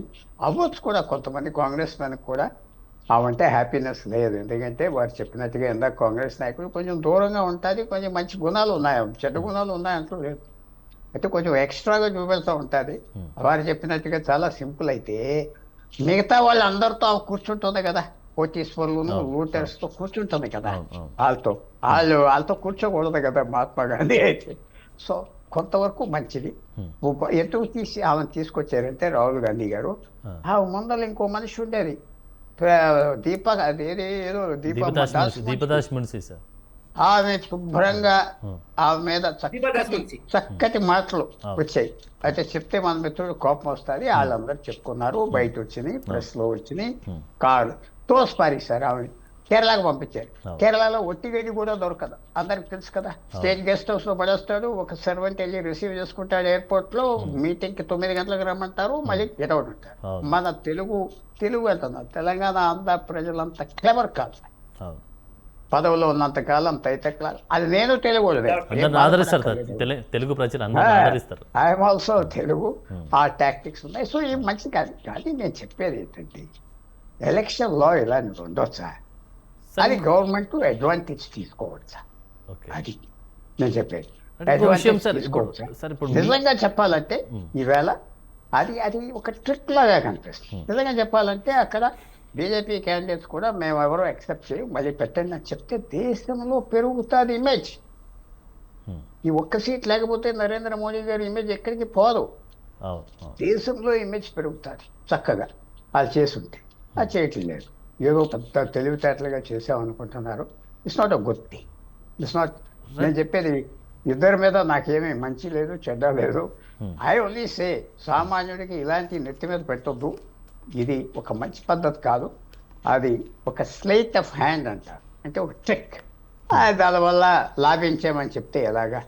అవ్వచ్చు కూడా, కొంతమంది కాంగ్రెస్ మెన్కి కూడా అవంటే హ్యాపీనెస్ లేదు. ఎందుకంటే వారు చెప్పినట్టుగా ఇందాక కాంగ్రెస్ నాయకులు కొంచెం దూరంగా ఉంటుంది, కొంచెం మంచి గుణాలు ఉన్నాయి, చెడ్డ గుణాలు ఉన్నాయంటూ లేదు, అయితే కొంచెం ఎక్స్ట్రాగా చూపెడుతూ ఉంటుంది. వారు చెప్పినట్టుగా చాలా సింపుల్ అయితే మిగతా వాళ్ళు అందరితో కూర్చుంటుంది కదా, కోటీశ్వరులను లూటర్స్తో కూర్చుంటుంది కదా, వాళ్ళతో కూర్చోకూడదు కదా మహాత్మా గాంధీ అయితే. సో కొంతవరకు మంచిది. ఎందుకు ఆమెను తీసుకొచ్చారంటే రాహుల్ గాంధీ గారు, ఆ ముందర ఇంకో మనిషి ఉండేది, దీపదాస్ మున్షి సార్. ఆమె శుభ్రంగా ఆమె మీద చక్కటి మాటలు వచ్చాయి. అయితే చెప్తే మన మిత్రుడు కోపం వస్తుంది, వాళ్ళందరూ చెప్పుకున్నారు, బయట వచ్చినాయి, ప్రెస్ లో వచ్చినాయి, కారు తోసిపారేశారు ఆమె. కేరళకు పంపించారు. కేరళలో ఒట్టిగడ్డి కూడా దొరకదు, అందరికి తెలుసు కదా. స్టేట్ గెస్ట్ హౌస్ లో పడేస్తాడు, ఒక సర్వెంట్ వెళ్ళి రిసీవ్ చేసుకుంటాడు ఎయిర్పోర్ట్ లో, మీటింగ్ కి 9 గంటలకు రమ్మంటారు, మళ్ళీ గెటౌట్ ఉంటారు. మన తెలుగు అంటున్నారు, తెలంగాణ ఆంధ్ర ప్రజలంతా క్లెవర్ కాదు, పదవిలో ఉన్నంత కాలం తైతక్లాలు. అది నేను తెలుగు, తెలుగు ప్రజలు ఐఎమ్ ఆల్సో తెలుగు. ఆ టాక్టిక్స్ ఉన్నాయి. సో ఈ మంచి కాదు. కానీ నేను చెప్పేది ఏంటంటే ఎలక్షన్ లో ఇలా ఉండొచ్చా, అది గవర్నమెంట్ అడ్వాంటేజ్ తీసుకోవచ్చా, అది నేను చెప్పేది. నిజంగా చెప్పాలంటే ఈవేళ అది ఒక ట్రిక్ లాగా కనిపిస్తుంది. నిజంగా చెప్పాలంటే అక్కడ బీజేపీ క్యాండిడేట్స్ కూడా మేము ఎవరో యాక్సెప్ట్ చేయం, మళ్ళీ పెట్టండి అని చెప్తే దేశంలో పెరుగుతుంది ఇమేజ్. ఈ ఒక్క సీట్ లేకపోతే నరేంద్ర మోడీ గారి ఇమేజ్ ఎక్కడికి పోదు, దేశంలో ఇమేజ్ పెరుగుతుంది చక్కగా. అది చేసుంటే అది చేయట్లేదు, ఏదో పెద్ద తెలివితేటలుగా చేసామనుకుంటున్నారు. It's not a good thing. It's not, నేను చెప్పేది ఇద్దరి మీద నాకేమీ మంచి లేదు చెడ్డ లేదు. ఐ ఓన్లీ సే సామాన్యుడికి ఇలాంటి నెత్తి మీద పెట్టొద్దు, ఇది ఒక మంచి పద్ధతి కాదు. అది ఒక స్లైట్ ఆఫ్ హ్యాండ్ అంటారు, అంటే ఒక ట్రిక్. దానివల్ల లాభించామని చెప్తే ఎలాగా,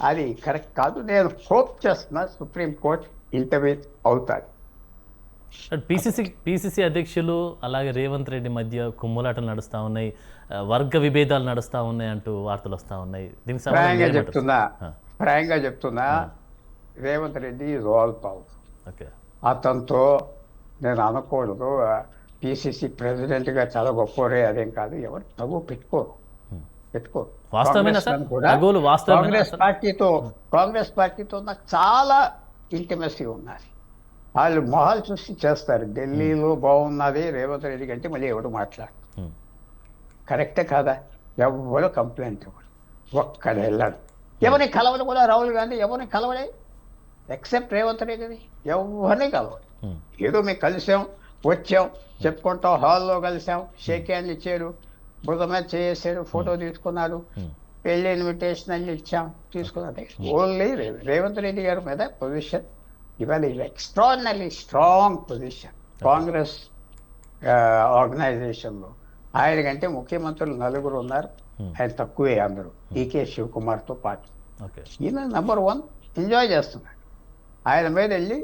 అది కరెక్ట్ కాదు. నేను హోప్ చేస్తున్నా సుప్రీంకోర్టు ఇంటర్వ్యూ అవుతారు. పిసిసి అధ్యక్షులు అలాగే రేవంత్ రెడ్డి మధ్య కుమ్ములాటలు నడుస్తూ ఉన్నాయి, వర్గ విభేదాలు నడుస్తూ ఉన్నాయి అంటూ వార్తలు వస్తూ ఉన్నాయి. దీనికి ప్రాయంగా చెప్తున్నా Revanth Reddy is all power. అతనితో నేను అనకూడదు, పిసిసి ప్రెసిడెంట్గా చాలా గొప్పరే అదేం కాదు, ఎవరు తగు పెట్టుకోరు. కాంగ్రెస్ పార్టీతో నాకు చాలా ఇంటిమసీ ఉన్నది. వాళ్ళు మొహాలు చూసి చేస్తారు. ఢిల్లీలో బాగున్నది రేవంత్ రెడ్డి కంటే మళ్ళీ ఎవడు మాట్లాడు, కరెక్టే కాదా? ఎవరు కంప్లైంట్ ఇవ్వడు, ఒక్కడే వెళ్ళాడు. ఎవరిని కలవడు కూడా రాహుల్ గాంధీ, ఎవరిని కలవడే ఎక్సెప్ట్ రేవంత్ రెడ్డిని, ఎవరిని కలవడు. ఏదో మేము కలిసాం, వచ్చాం, చెప్పుకుంటాం, హాల్లో కలిసాం, షేక్ హ్యాండ్ ఇచ్చాడు, బుధ మీద చేసాడు, ఫోటో తీసుకున్నాడు, పెళ్లి ఇన్విటేషన్ అన్ని ఇచ్చాం, తీసుకున్నాడు. ఓన్లీ రేవంత్ రెడ్డి గారి మీద పొజిషన్ ఇవాళ ఎక్స్ట్రాడినరీ స్ట్రాంగ్ పొజిషన్ కాంగ్రెస్ ఆర్గనైజేషన్లో. ఆయన కంటే ముఖ్యమంత్రులు 4 ఉన్నారు, ఆయన తక్కువే అందరూ, డికే శివకుమార్తో పాటు. ఈయన నెంబర్ 1 ఎంజాయ్ చేస్తున్నాడు. ఆయన మీద వెళ్ళి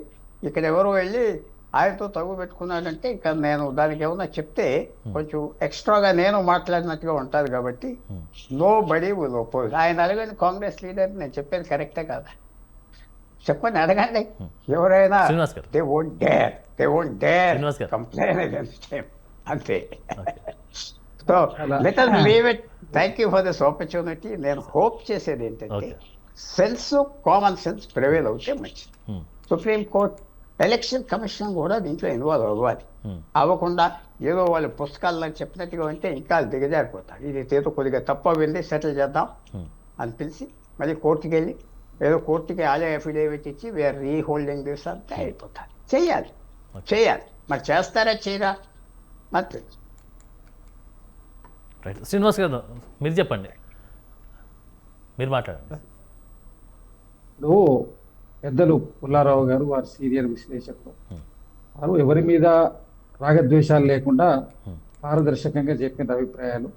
ఇక్కడ ఎవరు వెళ్ళి ఆయనతో తగు పెట్టుకున్నాడంటే ఇంకా నేను దానికి ఏమన్నా చెప్తే కొంచెం ఎక్స్ట్రాగా నేను మాట్లాడినట్టుగా ఉంటుంది. కాబట్టి నో బడీ విల్ అపోజ్. ఆయన అడగండి కాంగ్రెస్ లీడర్, నేను చెప్పేది కరెక్టే కదా చెప్పండి, అడగండి ఎవరైనా. They won't dare complain against him, అంతే. So let us leave it. Thank you for this opportunity. నేను హోప్ చేసేది ఏంటంటే కామన్ సెన్స్ ప్రివేల్ అవుతే మంచిది. సుప్రీంకోర్టు ఎలక్షన్ కమిషన్ కూడా దీంట్లో ఇన్వాల్వ్ అవ్వాలి. అవ్వకుండా ఏదో వాళ్ళు పుస్తకాల్లో చెప్పినట్టుగా ఉంటే ఇంకా దిగజారిపోతారు. ఇది ఏదో కొద్దిగా తప్పు అయింది, సెటిల్ చేద్దాం అని పిలిచి మళ్ళీ కోర్టుకి వెళ్ళి ఏదో కోర్టుకి ఆలే అఫిడేవిట్ ఇచ్చి వీఆర్ రీహోల్డింగ్ దిస్ అంతా అయిపోతారు. చెయ్యాలి. మరి చేస్తారా చేయరా నాకు తెలుసు. రైట్, శ్రీనివాస్ గారు మీరు చెప్పండి, మీరు మాట్లాడండి. ఇప్పుడు పెద్దలు పుల్లారావు గారు, వారు సీనియర్ విశ్లేషకులు, వారు ఎవరి మీద రాగద్వేషాలు లేకుండా పారదర్శకంగా చెప్పిన అభిప్రాయాలు,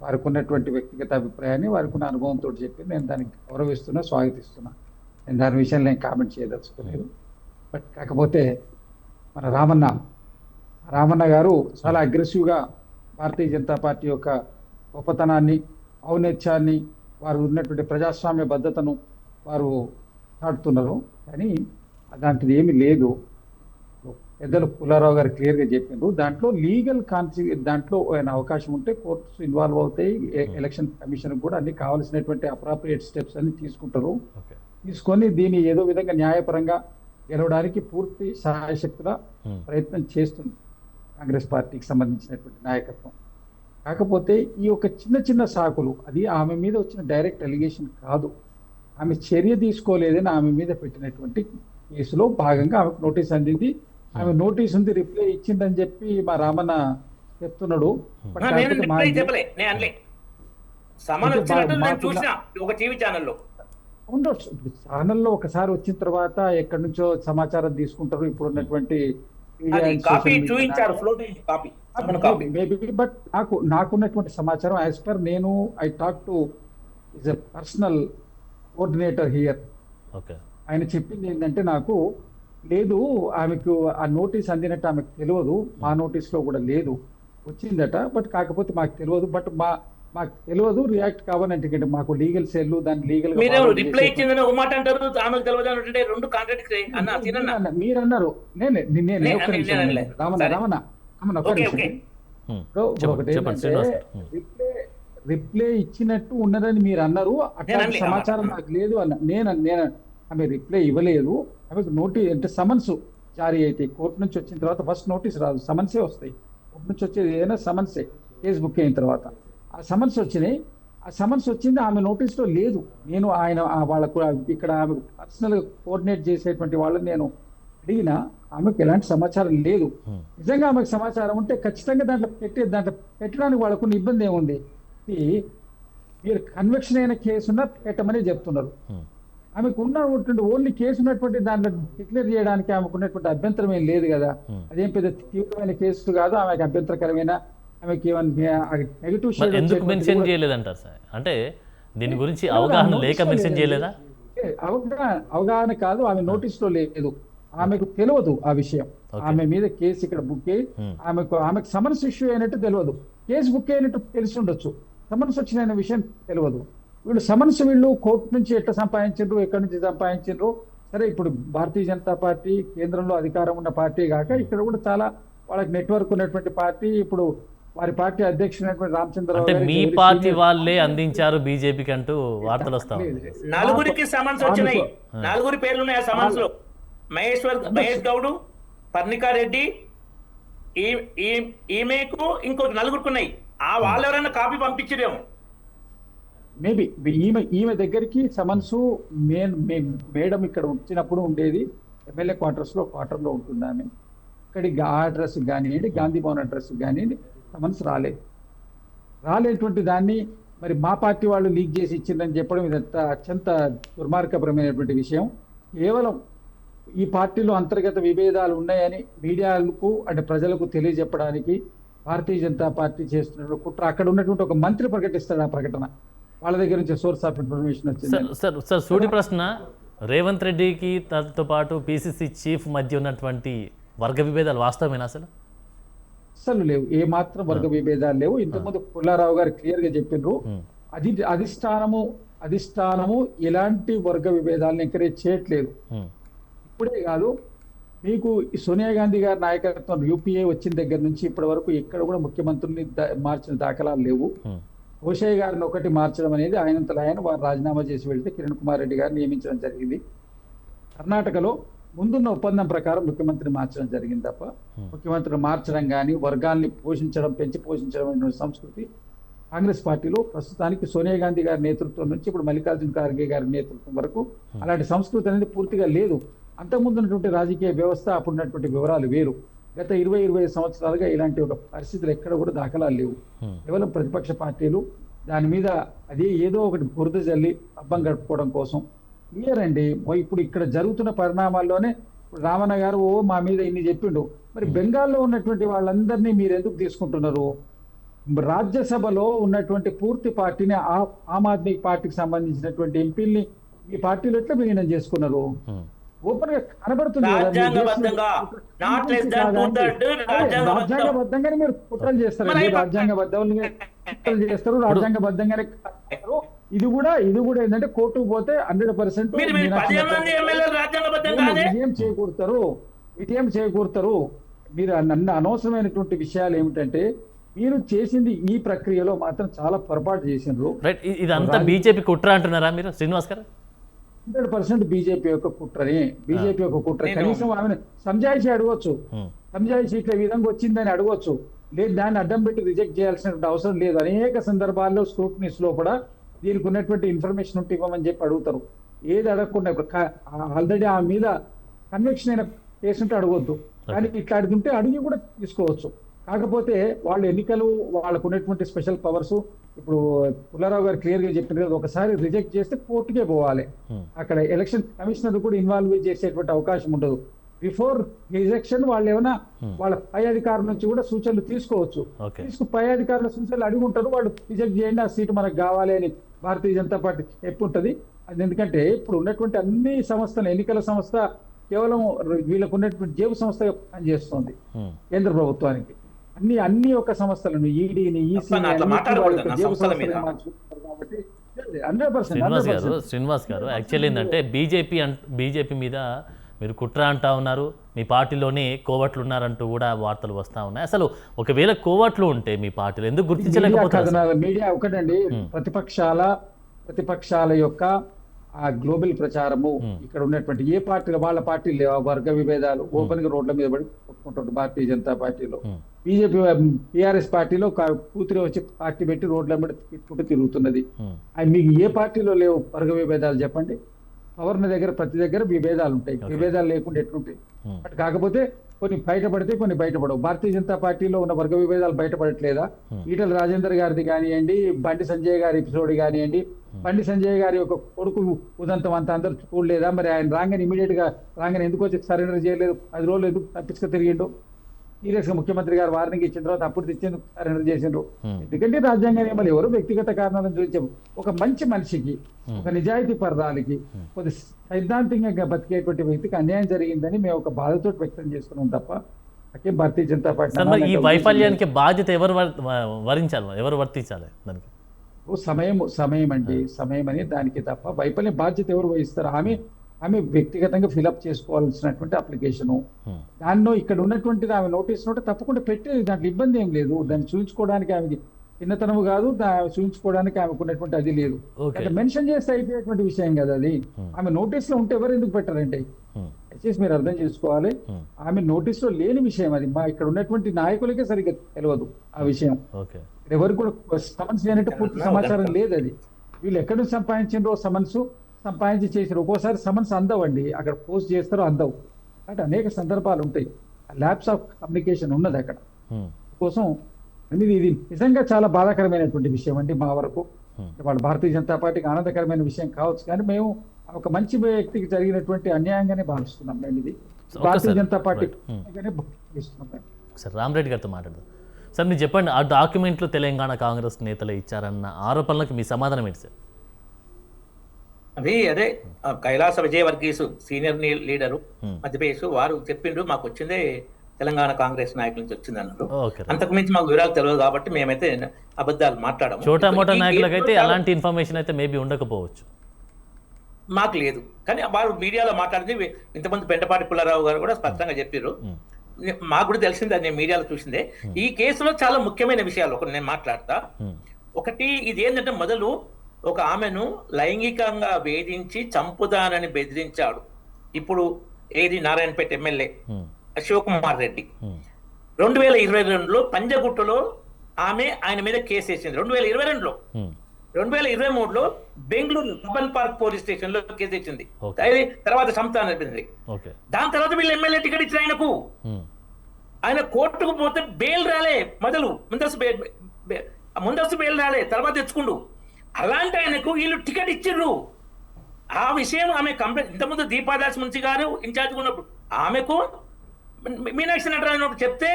వారికి ఉన్నటువంటి వ్యక్తిగత అభిప్రాయాన్ని వారికి ఉన్న అనుభవంతో చెప్పి నేను దానికి గౌరవిస్తున్నా, స్వాగతిస్తున్నా. నేను దాని విషయంలో నేను కామెంట్ చేయదలుచుకోలేదు. బట్ కాకపోతే మన రామన్న గారు చాలా అగ్రెసివ్గా భారతీయ జనతా పార్టీ యొక్క గొప్పతనాన్ని, ఔన్నత్యాన్ని, వారు ఉన్నటువంటి ప్రజాస్వామ్య బద్ధతను వారు చాటుతున్నారు. కానీ అలాంటిది ఏమీ లేదు. పెద్దలు పుల్లారావు గారు క్లియర్గా చెప్పిండ్రు. దాంట్లో లీగల్ దాంట్లో ఏమైనా అవకాశం ఉంటే కోర్ట్స్ ఇన్వాల్వ్ అవుతాయి. ఎలక్షన్ కమిషన్ కూడా అన్ని కావాల్సినటువంటి అప్రాప్రియేట్ స్టెప్స్ అన్ని తీసుకుంటారు. తీసుకొని దీన్ని ఏదో విధంగా న్యాయపరంగా గెలవడానికి పూర్తి సహాయశక్తుల ప్రయత్నం చేస్తుంది కాంగ్రెస్ పార్టీకి సంబంధించినటువంటి నాయకత్వం. కాకపోతే ఈ యొక్క చిన్న చిన్న సాకులు, అది ఆమె మీద వచ్చిన డైరెక్ట్ అలిగేషన్ కాదు, ఆమె చర్య తీసుకోలేదని ఆమె మీద పెట్టినటువంటి కేసులో భాగంగా ఆమెకు నోటీస్ అందింది. ఆమె నోటీస్ ఉంది, రిప్లై ఇచ్చిందని చెప్పి మా రామన్న చెప్తున్నాడు. బట్ కాకపోతే ఒక టీవీ ఛానల్లో ఉండొచ్చు. ఛానల్లో ఒకసారి వచ్చిన తర్వాత ఎక్కడి నుంచో సమాచారం తీసుకుంటారు. ఇప్పుడు ఉన్నటువంటి బట్ నాకున్నటువంటి సమాచారం as per I talk to is a personal coordinator here. ఆయన చెప్పింది ఏంటంటే, నాకు లేదు, ఆమెకు ఆ నోటీస్ అందినట్టు ఆమెకు తెలియదు, మా నోటీస్ లో కూడా లేదు, వచ్చిందట, బట్ కాకపోతే మాకు తెలియదు, బట్ మాకు తెలియదు రియాక్ట్ కావాలంటే మాకు లీగల్ సెల్ దాని లీగల్ మీరు అన్నారు. రిప్లై ఇచ్చినట్టు ఉన్నదని మీరు అన్నారు. అట్లాంటి సమాచారం నాకు లేదు అన్న. నేను ఆమె రిప్లై ఇవ్వలేదు. ఆమెకు నోటీస్ అంటే సమన్స్ జారీ అయితే కోర్టు నుంచి వచ్చిన తర్వాత ఫస్ట్ నోటీస్ రాదు, సమన్సే వస్తాయి. కోర్టు నుంచి వచ్చేది ఏదైనా సమన్సే, కేసు బుక్ అయిన తర్వాత ఆ సమన్స్ వచ్చినాయి. ఆ సమన్స్ వచ్చింది, ఆమె నోటీస్లో లేదు. నేను వాళ్ళకు ఇక్కడ ఆమె పర్సనల్ కోఆర్డినేట్ చేసేటువంటి వాళ్ళని నేను అడిగినా ఆమెకు ఎలాంటి సమాచారం లేదు. నిజంగా ఆమెకు సమాచారం ఉంటే ఖచ్చితంగా దాంట్లో పెట్టడానికి వాళ్ళకున్న ఇబ్బంది ఏముంది? మీరు కన్విక్షన్ అయిన కేసున్నా పెట్టమని చెప్తున్నారు. ఆమెకు ఉన్నటువంటి ఓన్లీ కేసు ఉన్నటువంటి దాంట్లో డిక్లేర్ చేయడానికి ఆమెకు ఉన్నటువంటి అభ్యంతరం ఏం లేదు కదా. అదేం పెద్ద తీవ్రమైన కేసు కాదు, ఆమెకు అభ్యంతరకరమైన, ఆమెకి నెగిటివ్ షేడ్ ఎందుకు మెన్షన్ చేయలేదంటారు సార్? అంటే దీని గురించి అవగాహన లేక మెన్షన్ చేయలేదా? అవగాహన కాదు, ఆమె నోటీస్ లో లేదు, ఆమెకు తెలియదు ఆ విషయం. ఆమె మీద కేసు ఇక్కడ బుక్ అయ్యి ఆమెకు సమన్స్ ఇష్యూ అయినట్టు తెలియదు, కేసు బుక్ అయినట్టు తెలిసి ఉండొచ్చు, సమన్స్ వచ్చిన విషయం తెలియదు. వీళ్ళు కోర్టు నుంచి ఎట్లా సంపాదించారు, ఎక్కడి నుంచి సంపాదించారు? సరే, ఇప్పుడు భారతీయ జనతా పార్టీ కేంద్రంలో అధికారం ఉన్న పార్టీ కాక ఇక్కడ కూడా చాలా వాళ్ళకి నెట్వర్క్ ఉన్నటువంటి పార్టీ. ఇప్పుడు వారి పార్టీ అధ్యక్షుడైనటువంటి రామచంద్రరావు అంటే మీ పార్టీ వాళ్ళే అందించారు బీజేపీకి అంటూ వార్తలు వస్తాయి. నలుగురికి సమన్స్ వచ్చినాయి, నలుగురి పేర్లు ఉన్నాయి ఆ సమన్స్ లో. మహేష్ గౌడ్, పర్ణికారెడ్డి, ఈమెకు ఇంకో నలుగురికి ఉన్నాయి. ఆ వాళ్ళు ఎవరైనా కాపీ పంపించరేమో. మేబీ ఈమె దగ్గరికి సమన్సు మేడం ఇక్కడ వచ్చినప్పుడు ఉండేది ఎమ్మెల్యే క్వార్టర్లో ఉంటుంది. ఆమె ఇక్కడికి ఆ అడ్రస్ కానివ్వండి, గాంధీ భవన్ అడ్రస్ కానివ్వండి, సమన్స్ రాలేటువంటి దాన్ని మరి మా పార్టీ వాళ్ళు లీక్ చేసి ఇచ్చిందని చెప్పడం ఇదంతా అత్యంత దుర్మార్గపరమైనటువంటి విషయం. కేవలం ఈ పార్టీలో అంతర్గత విభేదాలు ఉన్నాయని మీడియాలకు అంటే ప్రజలకు తెలియజెప్పడానికి భారతీయ జనతా పార్టీ చేస్తున్న కుట్ర. అక్కడ ఉన్నటువంటి ఒక మంత్రి ప్రకటిస్తాడు ఆ ప్రకటన, వాళ్ళ దగ్గర నుంచి సోర్స్ ఆఫ్ ఇన్ఫర్మేషన్ వచ్చింది. సార్ సూటి ప్రశ్న, రేవంత్ రెడ్డికి తనతో పాటు పిసిసి చీఫ్ మధ్య ఉన్నటువంటి వర్గ విభేదాలు వాస్తవమేనా? అసలు లేవు, ఏ మాత్రం వర్గ విభేదాలు లేవు. ఇంతకుముందు పుల్లారావు గారు క్లియర్ గా చెప్పిండ్రు, అధిష్టానము ఎలాంటి వర్గ విభేదాలను ఎంకరేజ్ చేయట్లేదు. ఇప్పుడే కాదు, మీకు సోనియా గాంధీ గారి నాయకత్వం యూపీఏ వచ్చిన దగ్గర నుంచి ఇప్పటి వరకు ఎక్కడ కూడా ముఖ్యమంత్రుల్ని మార్చిన దాఖలాలు లేవు. ఓషయ్య గారిని ఒకటి మార్చడం అనేది ఆయనంతలో ఆయన వారు రాజీనామా చేసి వెళ్తే కిరణ్ కుమార్ రెడ్డి గారిని నియమించడం జరిగింది. కర్ణాటకలో ముందున్న ఒప్పందం ప్రకారం ముఖ్యమంత్రిని మార్చడం జరిగింది తప్ప ముఖ్యమంత్రిని మార్చడం కానీ వర్గాల్ని పెంచి పోషించడం అనే సంస్కృతి కాంగ్రెస్ పార్టీలో ప్రస్తుతానికి సోనియా గాంధీ గారి నేతృత్వం నుంచి ఇప్పుడు మల్లికార్జున ఖార్గే గారి నేతృత్వం వరకు అలాంటి సంస్కృతి అనేది పూర్తిగా లేదు. అంతకుముందు ఉన్నటువంటి రాజకీయ వ్యవస్థ, అప్పుడున్నటువంటి వివరాలు వేరు. గత 20-25 సంవత్సరాలుగా ఇలాంటి ఒక పరిస్థితులు ఎక్కడ కూడా దాఖలాలు లేవు. కేవలం ప్రతిపక్ష పార్టీలు దాని మీద అదే ఏదో ఒకటి బురద జల్లి అబ్బం గడుపుకోవడం కోసం. క్లియర్ అండి. ఇప్పుడు ఇక్కడ జరుగుతున్న పరిణామాల్లోనే రామన్న గారు మా మీద ఇన్ని చెప్పిండు. మరి బెంగాల్లో ఉన్నటువంటి వాళ్ళందరినీ మీరు ఎందుకు తీసుకుంటున్నారు? రాజ్యసభలో ఉన్నటువంటి పూర్తి పార్టీని ఆమ్ ఆద్మీ పార్టీకి సంబంధించినటువంటి ఎంపీల్ని ఈ పార్టీలు ఎట్లా విలీనం చేసుకున్నారు? ఓపెన్ గా కనబడుతుంది కదా, మీరు రాజ్యాంగబద్ధంగా నాట్ లెస్ దాన్ కాదా అండి? 2/3 అదే, రాజ్యాంగబద్ధంగానే మీరు కుట్రలు చేస్తారు, మరి రాజ్యాంగబద్ధంగా కుట్రలు చేస్తారు, రాజ్యాంగబద్ధంగానే చేస్తారు. ఇది కూడా ఏంటంటే కోర్టుకు పోతే 100% మీరు 15 మంది ఎమ్మెల్యేలు రాజ్యాంగబద్ధంగానే విజయం చేకూరుతారు. మీరు అన్న అనవసరమైనటువంటి విషయాలు ఏమిటంటే మీరు చేసింది ఈ ప్రక్రియలో మాత్రం చాలా పొరపాటు చేసిండ్రు. రైట్, ఇదంతా బీజేపీ కుట్ర అంటున్నారా మీరు శ్రీనివాస్ గారు? 100% బీజేపీ యొక్క కుట్ర. కనీసం ఆమెను సంజాయిషి అడగొచ్చు, సంజాయిషి ఇట్లా ఈ విధంగా వచ్చిందని అడగొచ్చు, లేదు దాన్ని అడ్డం పెట్టి రిజెక్ట్ చేయాల్సిన అవసరం లేదు. అనేక సందర్భాల్లో స్క్రూటనీస్ లో కూడా దీనికి ఉన్నటువంటి ఇన్ఫర్మేషన్ ఉంటే ఇవ్వమని చెప్పి అడుగుతారు. ఏది అడగకుండా ఆల్రెడీ ఆ మీద కన్విక్షన్ అయిన కేసు ఉంటే అడగొద్దు, కానీ ఇట్లా అడుగుంటే అడిగి కూడా తీసుకోవచ్చు. కాకపోతే వాళ్ళు ఎన్నికలు వాళ్ళకు ఉన్నటువంటి స్పెషల్ పవర్స్, ఇప్పుడు పుల్లారావు గారు క్లియర్ గా చెప్పిన కదా, ఒకసారి రిజెక్ట్ చేస్తే కోర్టుకే పోవాలి. అక్కడ ఎలక్షన్ కమిషనర్ కూడా ఇన్వాల్వ్ చేసేటువంటి అవకాశం ఉండదు. బిఫోర్ రిజెక్షన్ వాళ్ళు ఏమైనా వాళ్ళ పై అధికారుల నుంచి కూడా సూచనలు తీసుకోవచ్చు. పై అధికారుల సూచనలు అడిగి ఉంటారు, వాళ్ళు రిజెక్ట్ చేయండి, ఆ సీటు మనకు కావాలి అని భారతీయ జనతా పార్టీ ఎప్పుడు ఉంటుంది. అది ఎందుకంటే ఇప్పుడు ఉన్నటువంటి అన్ని సంస్థలు, ఎన్నికల సంస్థ కేవలం వీళ్ళకు ఉన్నటువంటి జేబు సంస్థగా పనిచేస్తుంది కేంద్ర ప్రభుత్వానికి. అన్ని ఒక సంస్థలను ఈడీని, ఈసీని జేబు సంస్థలు మార్చుకుంటారు. కాబట్టి 100% శ్రీనివాస్ గారు యాక్చువల్లీ ఏంటంటే బీజేపీ మీద మీరు కుట్ర అంటా ఉన్నారు, మీ పార్టీలోనే కోవట్లు ఉన్నారంటూ కూడా వార్తలు వస్తూ ఉన్నాయి. అసలు ఒకవేళ కోవట్లు ఉంటే మీ పార్టీలో ఎందుకు గుర్తించలేకపోతున్నారు? మీడియా ఒకటండి, ప్రతిపక్షాల యొక్క ఆ గ్లోబల్ ప్రచారము, ఇక్కడ ఉన్నటువంటి ఏ పార్టీలో వాళ్ళ పార్టీలు వర్గ విభేదాలు ఓపెన్ గా రోడ్ల మీద పడి కొట్టుకుంటారు. భారతీయ జనతా పార్టీలో, బీజేపీ టీఆర్ఎస్ పార్టీలో కూతురి వచ్చి పార్టీ పెట్టి రోడ్ల మీద తిట్టుకుంటూ తిరుగుతున్నది. మీకు ఏ పార్టీలో లేవు వర్గ విభేదాలు చెప్పండి? పవర్ దగ్గర ప్రతి దగ్గర విభేదాలు ఉంటాయి, విభేదాలు లేకుండా ఎట్లుంటాయి? బట్ కాకపోతే కొన్ని బయటపడితే కొన్ని బయటపడవు. భారతీయ జనతా పార్టీలో ఉన్న వర్గ విభేదాలు బయటపడట్లేదా? ఈటల రాజేందర్ గారిది కానివ్వండి, బండి సంజయ్ గారి ఎపిసోడ్ కానివ్వండి, బండి సంజయ్ గారి యొక్క కొడుకు ఉదంతం అంతా అందరూ చూడలేదా? మరి ఆయన రాగానే ఇమీడియట్ గా రాగానే ఎందుకు వచ్చి సరెండర్ చేయలేదు? 10 రోజులు ఎందుకు తప్పించుకు తిరిగిండు? సీరియస్ గా ముఖ్యమంత్రి గారు వార్నింగ్ ఇచ్చిన తర్వాత అప్పుడు తెచ్చేందుకు సరెండర్ చేసిండ్రు. ఎందుకంటే రాజ్యాంగ నియమాలు ఎవరు వ్యక్తిగత కారణాలను చూపించారు. ఒక మంచి మనిషికి, ఒక నిజాయితీ పరదానికి, కొద్ది సైద్ధాంతికంగా బతికేటువంటి వ్యక్తికి అన్యాయం జరిగిందని మేము ఒక బాధతో వ్యక్తం చేసుకున్నాం తప్ప అకే భారతీయ జనతా పార్టీ ఈ వైఫల్యానికి బాధ్యత ఎవరు వర్తించాలి? దానికి సమయం అని దానికి తప్ప వైఫల్యం బాధ్యత ఎవరు వహిస్తారు? ఆమె వ్యక్తిగతంగా ఫిలప్ చేసుకోవాల్సినటువంటి అప్లికేషను, దానిలో ఇక్కడ ఉన్నటువంటిది ఆమె నోటీస్ నోటే తప్పకుండా పెట్టేది, దాంట్లో ఇబ్బంది ఏం లేదు. దాన్ని చూపించుకోవడానికి ఆమెకి చిన్నతనము కాదు, చూపించుకోవడానికి ఆమెకు ఉన్నటువంటి అది లేదు. మెన్షన్ చేస్తే అయిపోయేటువంటి విషయం కదా అది. ఆమె నోటీస్ లో ఉంటే ఎవరు ఎందుకు పెట్టారండి? దయచేసి మీరు అర్థం చేసుకోవాలి, ఆమె నోటీస్ లో లేని విషయం అది. మా ఇక్కడ ఉన్నటువంటి నాయకులకే సరిగ్గా తెలియదు ఆ విషయం. ఎవరికి కూడా సమన్స్ లేనట్టు పూర్తి సమాచారం లేదు. అది వీళ్ళు ఎక్కడి నుంచి సంపాదించిండ్రో సమన్స్ సంపాదించి చేసారు. ఒక్కోసారి సమన్స్ అందవండి, అక్కడ పోస్ట్ చేస్తారో అందవు. అంటే అనేక సందర్భాలు ఉంటాయి. ల్యాబ్స్ ఆఫ్ కమ్యూనికేషన్ ఉన్నది అక్కడ కోసం. ఇది నిజంగా చాలా బాధాకరమైనటువంటి విషయం అండి మా వరకు. వాళ్ళ భారతీయ జనతా పార్టీకి ఆనందకరమైన విషయం కావచ్చు, కానీ మేము ఒక మంచి వ్యక్తికి జరిగినటువంటి అన్యాయంగానే భావిస్తున్నాం. మేము ఇది భారతీయ జనతా పార్టీ సార్ రామరెడ్డి గారితో మాట్లాడదాం. సార్ మీరు చెప్పండి, ఆ డాక్యుమెంట్లు తెలంగాణ కాంగ్రెస్ నేతలు ఇచ్చారన్న ఆరోపణలకు మీ సమాధానం ఏంటి సార్? అదే కైలాస విజయవర్గీసు సీనియర్ లీడరు మధ్యప్రదేశ్ వారు చెప్పిండ్రు, మాకు వచ్చిందే తెలంగాణ కాంగ్రెస్ నాయకుల నుంచి వచ్చింది అన్నారు. అంతకు మించి మాకు వివరాలు తెలియదు కాబట్టి మేమైతే అబద్ధాలు మాట్లాడము. చోటా మోటా నాయకులకైతే అలాంటి ఇన్ఫర్మేషన్ అయితే మేబీ ఉండకపోవచ్చు, మాకు లేదు. కానీ వారు మీడియాలో మాట్లాడింది ఇంతమంది పెంటపాటి పుల్లారావు గారు కూడా స్పష్టంగా చెప్పారు. మాకు కూడా తెలిసింది, అది నేను మీడియాలో చూసిందే. ఈ కేసులో చాలా ముఖ్యమైన విషయాలు ఒకటి నేను మాట్లాడతా. ఒకటి, ఇది ఏంటంటే మొదలు ఒక ఆమెను లైంగికంగా వేధించి చంపుదానని బెదిరించాడు. ఇప్పుడు ఏది నారాయణపేట ఎమ్మెల్యే శివకుమార్ రెడ్డి 2022లో పంజగుట్టలో ఆయన మీద కేసు వేసింది. 2022లో 2023లో బెంగళూరు కబన్ పార్క్ పోలీస్ స్టేషన్ లో కేసు ఇచ్చింది. తర్వాత సంస్థ అనిపించింది. దాని తర్వాత వీళ్ళు ఎమ్మెల్యే టికెట్ ఇచ్చిన ఆయన కోర్టుకు పోతే బెయిల్ రాలే, ముందస్తు బెయిల్ రాలే, తర్వాత తెచ్చుకుండు. అలాంటి ఆయనకు వీళ్ళు టికెట్ ఇచ్చిర్రు. ఆ విషయం ఆమె కంప్లైంట్ ఇంతకుముందు దీపాదాస్ మున్సి గారు ఇన్ఛార్జ్ ఉన్నప్పుడు ఆమెకు మీనాక్షి నటరాజు చెప్తే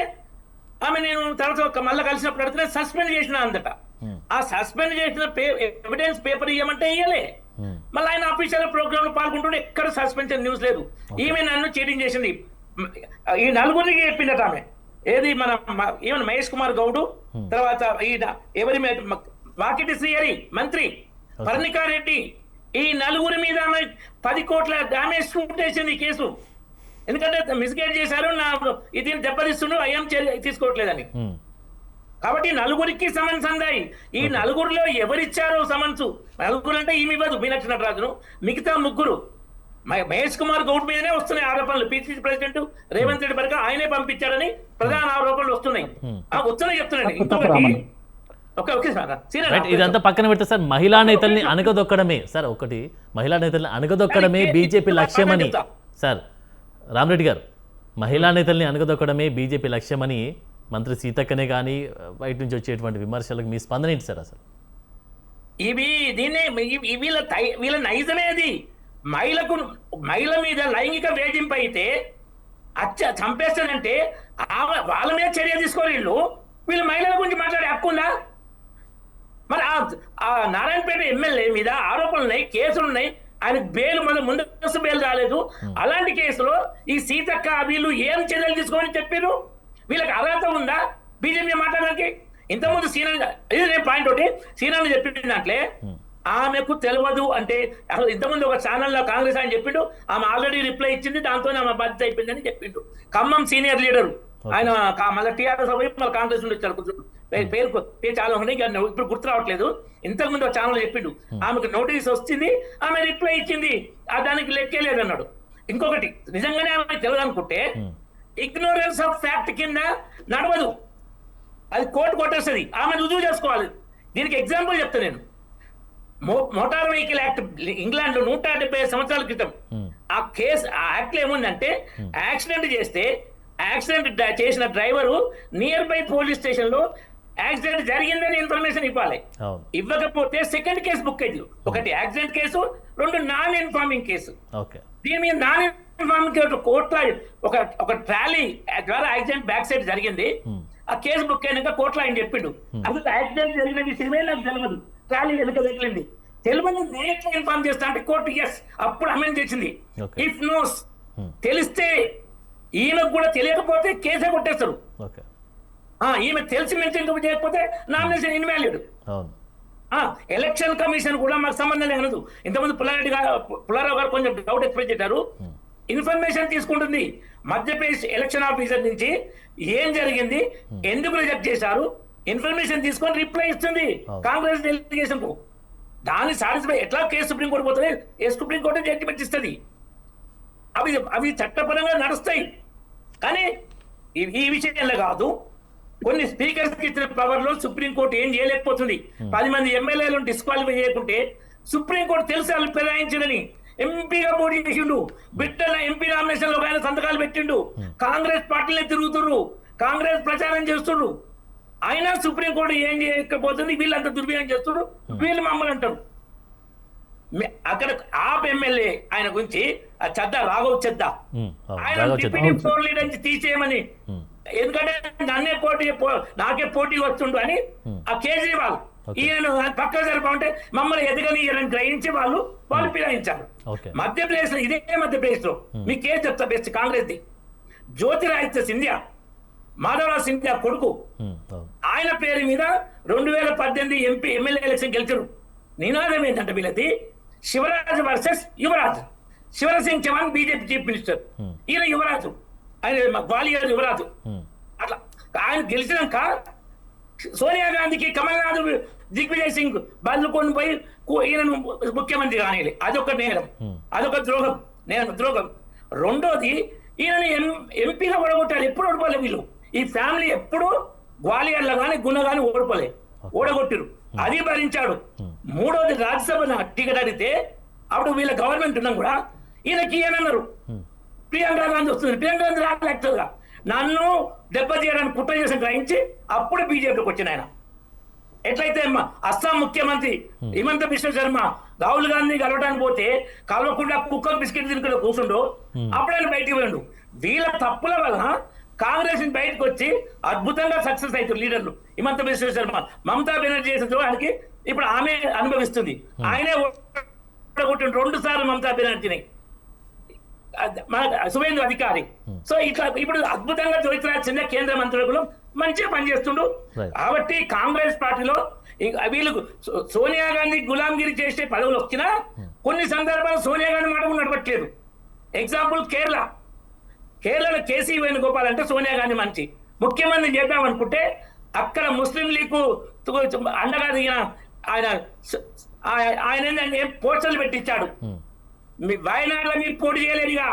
ఆమె నేను తర్వాత మళ్ళీ కలిసినప్పుడు అడిగితే సస్పెండ్ చేసిన అందట. ఆ సస్పెండ్ చేసిన ఎవిడెన్స్ పేపర్ ఇవ్వమంటే ఇయ్యలే. మళ్ళీ ఆయన అఫీషియల్ ప్రోగ్రామ్ లో పాల్గొంటుండే ఎక్కడ సస్పెన్షన్ న్యూస్ లేదు. ఈమె నన్ను చీటింగ్ చేసింది, ఈ నలుగురికి చెప్పిందట ఆమె. ఏది మన ఈవెన్ మహేష్ కుమార్ గౌడ్, తర్వాత ఈ ఎవరి వాకిటి శ్రీహరి మంత్రి, పర్ణికారెడ్డి, ఈ నలుగురి మీద 10 కోట్ల డామేజ్ షూట్ చేసింది ఈ కేసు. ఎందుకంటే మిస్గైడ్ చేశారు, నా ఇది దెబ్బతీస్తుండ్రు, అయ్యం తీసుకోవట్లేదని. కాబట్టి నలుగురికి సమన్స్ అందాయి. ఈ నలుగురిలో ఎవరిచ్చారో సమన్స్, నలుగురు అంటే ఈమె ఇవ్వదు మీనాక్షి నటరాజును, మిగతా ముగ్గురు మహేష్ కుమార్ గౌడ్ మీదనే వస్తున్నాయి ఆరోపణలు. పిసిసి ప్రెసిడెంట్ రేవంత్ రెడ్డి వరకు ఆయనే పంపించారని ప్రధాన ఆరోపణలు వస్తున్నాయి. చెప్తున్నాయి. ఇంకొకటి ఓకే సార్, ఇదంతా పక్కన పెడితే సార్, మహిళా నేతల్ని అణగదొక్కడమే సార్, ఒకటి మహిళా నేతల్ని అణగదొక్కడమే బీజేపీ లక్ష్యమని సార్ రామరెడ్డి గారు, మహిళా నేతల్ని అణగదొక్కడమే బీజేపీ లక్ష్యమని మంత్రి సీతక్కనే కానీ బయట నుంచి వచ్చేటువంటి విమర్శలకు మీ స్పందన ఏంటి సార్? అసలు ఇవి దీన్నే వీళ్ళ నైజమే అది. మహిళ మీద లైంగిక వేధింపు అయితే చంపేస్తానంటే వాళ్ళ మీద చర్య తీసుకోవాలి. వీళ్ళు మహిళల గురించి మాట్లాడే హక్కు ఉందా? మరి ఆ నారాయణపేట ఎమ్మెల్యే మీద ఆరోపణలున్నాయి, కేసులున్నాయి, ఆయనకు బెయిల్ ముందస్తు బెయిల్ రాలేదు. అలాంటి కేసులో ఈ సీతక్క వీళ్ళు ఏం చర్యలు తీసుకోమని చెప్పారు? వీళ్ళకి అర్హత ఉందా బీజేపీ మాట్లాడడానికి? ఇంతకుముందు ఇది నేను పాయింట్ ఒకటి సీనాన్ని చెప్పింది దాంట్లో ఆమెకు తెలియదు అంటే, అసలు ఇంతకుముందు ఒక ఛానల్లో కాంగ్రెస్ ఆయన చెప్పిండు, ఆమె ఆల్రెడీ రిప్లై ఇచ్చింది, దాంతో ఆమె బాధ్యత అయిపోయిందని చెప్పిండు. ఖమ్మం సీనియర్ లీడరు ఆయన, మళ్ళీ టీఆర్ఎస్ మళ్ళీ కాంగ్రెస్ నుండి వచ్చారు. పేరు చాలా ఉన్నాయి, ఇప్పుడు గుర్తు రావట్లేదు. ఇంతకుముందు ఒక ఛానల్ చెప్పిండు, ఆమెకు నోటీస్ వచ్చింది, ఆమె రిప్లై ఇచ్చింది, దానికి లెక్కే లేదన్నాడు. ఇంకొకటి నిజంగానే ఆమె తెలియదు అనుకుంటే ఇగ్నోరెన్స్ ఆఫ్ ఫ్యాక్ట్ కింద నడవదు, అది కోర్టు కొట్టేస్తుంది, ఆమె రుజువు చేసుకోవాలి. దీనికి ఎగ్జాంపుల్ చెప్తా నేను. మోటార్ వెహికల్ యాక్ట్ ఇంగ్లాండ్ లో 170 సంవత్సరాల క్రితం ఆ కేసు, ఆ యాక్ట్ లో ఏముందంటే యాక్సిడెంట్ చేస్తే యాక్సిడెంట్ చేసిన driver near by police station లో యాక్సిడెంట్ జరిగిందని ఇన్ఫర్మేషన్ ఇవ్వాలి. ఇవ్వకపోతే సెకండ్ కేసు బుక్ అయింది. ఒకటి accident case, 2 non informing case. దీని మీద నాన్ ఇన్ఫార్మింగ్ కేసు కోర్టులో ఒక ట్రాలీ ద్వారా యాక్సిడెంట్ బ్యాక్ సైడ్ జరిగింది, ఆ కేసు బుక్ అయినాక కోర్టులో ఆయన చెప్పిండు, అసలు యాక్సిడెంట్ జరిగిన విషయమే నాకు తెలియదు, ట్రాలీ వెనుక తగిలింది, తెలియదు నేను ఇన్ఫార్మ్ చేస్తా అంటే కోర్టు ఎస్ అప్పుడు అమెండ్ చేసింది. ఇఫ్ నోస్ తెలిస్తే, ఈమెకు కూడా తెలియకపోతే కేసే కొట్టేస్తారు. ఈమె తెలిసి మెన్షన్ చేయకపోతే నామినేషన్ ఇన్వాలిడ్. ఎలక్షన్ కమిషన్ కూడా మాకు సంబంధం లేదు. ఇంతకుముందు పుల్లారావు గారు కొంచెం డౌట్ ఎక్స్ప్రెస్ చేశారు. ఇన్ఫర్మేషన్ తీసుకుంటుంది మధ్యప్రదేశ్ ఎలక్షన్ ఆఫీసర్ నుంచి, ఏం జరిగింది, ఎందుకు రిజెక్ట్ చేశారు, ఇన్ఫర్మేషన్ తీసుకొని రిప్లై ఇస్తుంది కాంగ్రెస్ డెలిగేషన్ కు. దాన్ని సాటిస్ఫై ఎట్లా కేసు సుప్రీంకోర్టు పోతుంది, సుప్రీంకోర్టు జడ్జిమెంట్ ఇస్తుంది. అవి చట్టపరంగా నడుస్తాయి. కానీ ఈ విషయంలో కాదు, కొన్ని స్పీకర్స్ కి ఇచ్చిన పవర్ లో సుప్రీంకోర్టు ఏం చేయలేకపోతుంది. 10 మంది ఎమ్మెల్యేలను డిస్క్వాలిఫై చేయకుంటే సుప్రీంకోర్టు తెలుసు వాళ్ళు ఫిరాయించడని. ఎంపీగా పోటీ చేసిండు, బిడ్డల ఎంపీ నామినేషన్ లో ఆయన సంతకాలు పెట్టిండు, కాంగ్రెస్ పార్టీలే తిరుగుతుర్రు, కాంగ్రెస్ ప్రచారం చేస్తున్నారు. అయినా సుప్రీంకోర్టు ఏం చేయకపోతుంది, వీళ్ళంతా దుర్వ్యయం చేస్తున్నారు, వీళ్ళు మమ్మల్ని అంటారు. అక్కడ ఆప్ ఎమ్మెల్యే ఆయన గురించి చెద్దా రాఘవ్ చెద్దా, ఆయన డిప్యూటీ ఫ్లోర్ లీడర్ నుంచి తీసేయమని, ఎందుకంటే నాకే పోటీ వస్తుండు అని ఆ కేజ్రీవాల్ ఈయన పక్క జరపంటే మమ్మల్ని ఎదగనియరని గ్రహించి వాళ్ళు ఫిరాయించారు. మధ్యప్రదేశ్ లో, ఇదే మధ్యప్రదేశ్ లో మీకు ఏం చెప్తా బెస్ట్ కాంగ్రెస్ ది, జ్యోతిరాదిత్య సింధియా, మాధవరావు సింధియా కొడుకు, ఆయన పేరు మీద 2018 ఎమ్మెల్యే ఎలక్షన్ గెలిచారు. నినాదం ఏంటంటే వీళ్ళది Shivraj versus Yuvraj. Shivraj Singh Chouhan BJP chief minister, ఈయన యువరాజు, ఆయన గ్వాలియర్ యువరాజు. అట్లా ఆయన గెలిచినాక సోనియా గాంధీకి కమల్నాథ్ దిగ్విజయ్ సింగ్ బదులుకొని పోయి ఈయనను ముఖ్యమంత్రి కానివ్వాలి, అదొక నేరం, అదొక ద్రోహం. రెండోది ఈయనని ఎంపీగా ఓడగొట్టారు, ఎప్పుడు ఓడిపోలే వీళ్ళు. ఈ ఫ్యామిలీ ఎప్పుడు గ్వాలియర్లో కానీ గుణ కానీ ఓడగొట్టిరు, అది భరించాడు. మూడోది రాజ్యసభ టికెట్ అడిగితే అప్పుడు వీళ్ళ గవర్నమెంట్ ఉన్నాం కూడా ఈయనకి ఏమన్నారు, ప్రియాంక గాంధీ వస్తుంది, ప్రియాంక గాంధీ రాలేక్టర్గా నన్ను దెబ్బతీయడానికి కుట్ర చేసి గ్రహించి అప్పుడు బీజేపీకి వచ్చిన ఆయన. ఎట్లయితే అస్సాం ముఖ్యమంత్రి హిమంత బిశ్వ శర్మ రాహుల్ గాంధీ కలవడానికి పోతే కలవకుండా కుక్కర్ బిస్కెట్ తినుకుంటూ కూర్చుండు, అప్పుడు ఆయన బయటికి పోయిండు. వీళ్ళ తప్పుల వలన కాంగ్రెస్ బయటకు వచ్చి అద్భుతంగా సక్సెస్ అవుతారు లీడర్లు. హిమంత బిశ్వ శర్మ, మమతా బెనర్జీ చేసిన ఆయనకి ఇప్పుడు ఆమె అనుభవిస్తుంది, ఆయనే ఓడగొట్టిన 2 సార్లు మమతా బెనర్జీని, సువేంద్ర అధికారి. సో ఇట్లా ఇప్పుడు అద్భుతంగా చిన్న కేంద్ర మంత్రులు మంచిగా పనిచేస్తుండ్రు. Right. కాబట్టి కాంగ్రెస్ పార్టీలో వీళ్ళకు సోనియా గాంధీ గులాంగిరి చేసే పదవులు వచ్చినా కొన్ని సందర్భాలు సోనియా గాంధీ మాట కూడా నడవట్లేదు. ఎగ్జాంపుల్ కేరళలో కేసీ వేణుగోపాల్ అంటే సోనియా గాంధీ మంచి ముఖ్యమంత్రి చేద్దాం అనుకుంటే అక్కడ ముస్లిం లీగ్ అండగా దిగిన ఆయన ఏంటంటే పోస్టర్లు పెట్టించాడు. వయనాడులో మీరు పోటీ చేయలేదుగా.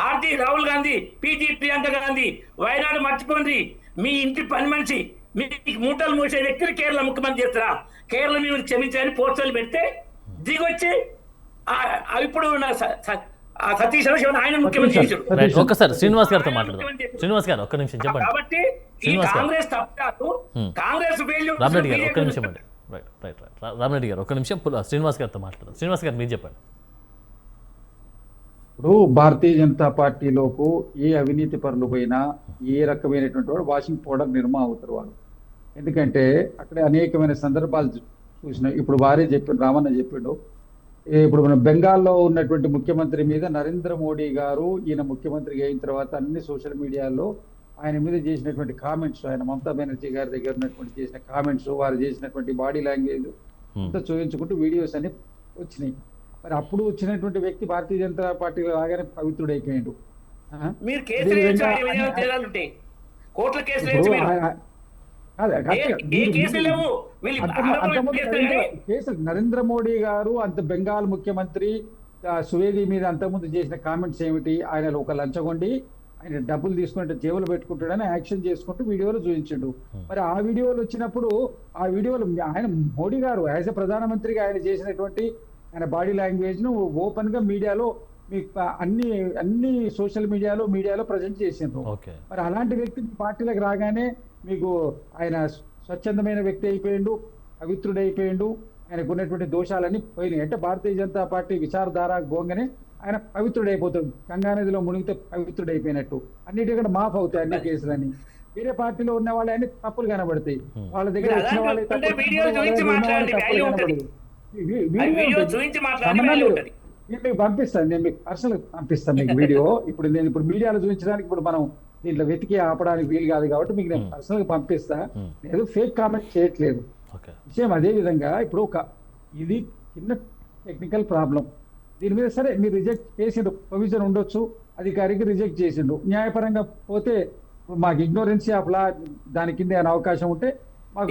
ఆర్టీ రాహుల్ గాంధీ, పీటీ ప్రియాంక గాంధీ వయనాడు మర్చిపోండి. మీ ఇంటి పని మనిషి మీకు మూటలు మోసే వ్యక్తిని కేరళ ముఖ్యమంత్రి చేస్తారా? కేరళ మీరు క్షమించాలని పోస్టర్లు పెడితే దిగొచ్చి ఇప్పుడు సతీష్ ఆయన ముఖ్యమంత్రి చేశారు. రైట్, ఒక్కసారి శ్రీనివాస్ గారితో మాట్లాడదాం. శ్రీనివాస్ గారు ఒక్క నిమిషం చెప్పండి. కాబట్టి ఈ కాంగ్రెస్ తప్పు, కాంగ్రెస్ రామరెడ్డి గారు ఒక్క నిమిషం అండి. రైట్ రైట్ రైట్ రామరెడ్డి గారు ఒక్క నిమిషం శ్రీనివాస్ గారితో మాట్లాడదాం. శ్రీనివాస్ గారు మీరు చెప్పండి. ఇప్పుడు భారతీయ జనతా పార్టీలోకి ఏ అవినీతి పరులు పోయినా ఏ రకమైనటువంటి వాడు వాషింగ్ పౌడర్ నిర్మా అవుతారు వాళ్ళు. ఎందుకంటే అక్కడ అనేకమైన సందర్భాలు చూసినాం. ఇప్పుడు వారే చెప్పిండు, రామన్న చెప్పిండు. ఇప్పుడు మన బెంగాల్లో ఉన్నటువంటి ముఖ్యమంత్రి మీద నరేంద్ర మోడీ గారు ఈయన ముఖ్యమంత్రి అయిన తర్వాత అన్ని సోషల్ మీడియాలో ఆయన మీద చేసినటువంటి కామెంట్స్, ఆయన మమతా బెనర్జీ గారి దగ్గర ఉన్నటువంటి చేసిన కామెంట్స్, వారు చేసినటువంటి బాడీ లాంగ్వేజ్ అంతా చూపించుకుంటూ వీడియోస్ అన్ని వచ్చినాయి. మరి అప్పుడు వచ్చినటువంటి వ్యక్తి భారతీయ జనతా పార్టీ లాగానే పవిత్రుడైపోయాడు. మీరు కేసులు ఉంటాయి, కోర్టుల కేసులు నరేంద్ర మోడీ గారు అంత బెంగాల్ ముఖ్యమంత్రి సువేది మీద అంతకుముందు చేసిన కామెంట్స్ ఏమిటి? ఆయన ఒక లంచగొండి, ఆయన డబ్బులు తీసుకుంటే జేబులు పెట్టుకుంటాడని యాక్షన్ చేసుకుంటూ వీడియోలు చూపించాడు. మరి ఆ వీడియోలు వచ్చినప్పుడు ఆ వీడియోలు ఆయన మోడీ గారు యాజ్ ఎ ప్రధానమంత్రిగా ఆయన చేసినటువంటి ఆయన బాడీ లాంగ్వేజ్ ను ఓపెన్ గా మీడియాలో మీకు అన్ని సోషల్ మీడియాలో ప్రజెంట్ చేసిండ్రు. మరి అలాంటి వ్యక్తి పార్టీలకు రాగానే మీకు ఆయన స్వచ్ఛందమైన వ్యక్తి అయిపోయిండు, పవిత్రుడైపోయిండు, ఆయనకు ఉన్నటువంటి దోషాలన్నీ పోయినాయి. అంటే భారతీయ జనతా పార్టీ విచారధార గోంగనే ఆయన పవిత్రుడైపోతాడు. గంగానదిలో మునిగితే పవిత్రుడైపోయినట్టు అన్నిటికంటే మాఫ్ అవుతాయి అన్ని కేసులని. వేరే పార్టీలో ఉన్న వాళ్ళు అన్ని తప్పులు కనబడతాయి. వాళ్ళ దగ్గర వచ్చిన వాళ్ళే నేను మీకు పంపిస్తాను, నేను మీకు పర్సనల్ పంపిస్తాను మీకు వీడియో. ఇప్పుడు నేను మీడియాలో చూపించడానికి ఇప్పుడు మనం దీంట్లో వెతికి ఆపడానికి వీలు కాదు కాబట్టి మీకు నేను పర్సనల్ గా పంపిస్తా. నేను ఫేక్ కామెంట్ చేయట్లేదు. విషయం అదే విధంగా ఇప్పుడు ఇది చిన్న టెక్నికల్ ప్రాబ్లం. దీని మీద సరే మీరు రిజెక్ట్ చేసిండు, ప్రొవిజన్ ఉండొచ్చు, అధికారికి రిజెక్ట్ చేసిండు. న్యాయపరంగా పోతే మాకు ఇగ్నోరెన్సీ ఆఫ్ లా దాని కింద ఏమైనా అవకాశం ఉంటే మాకు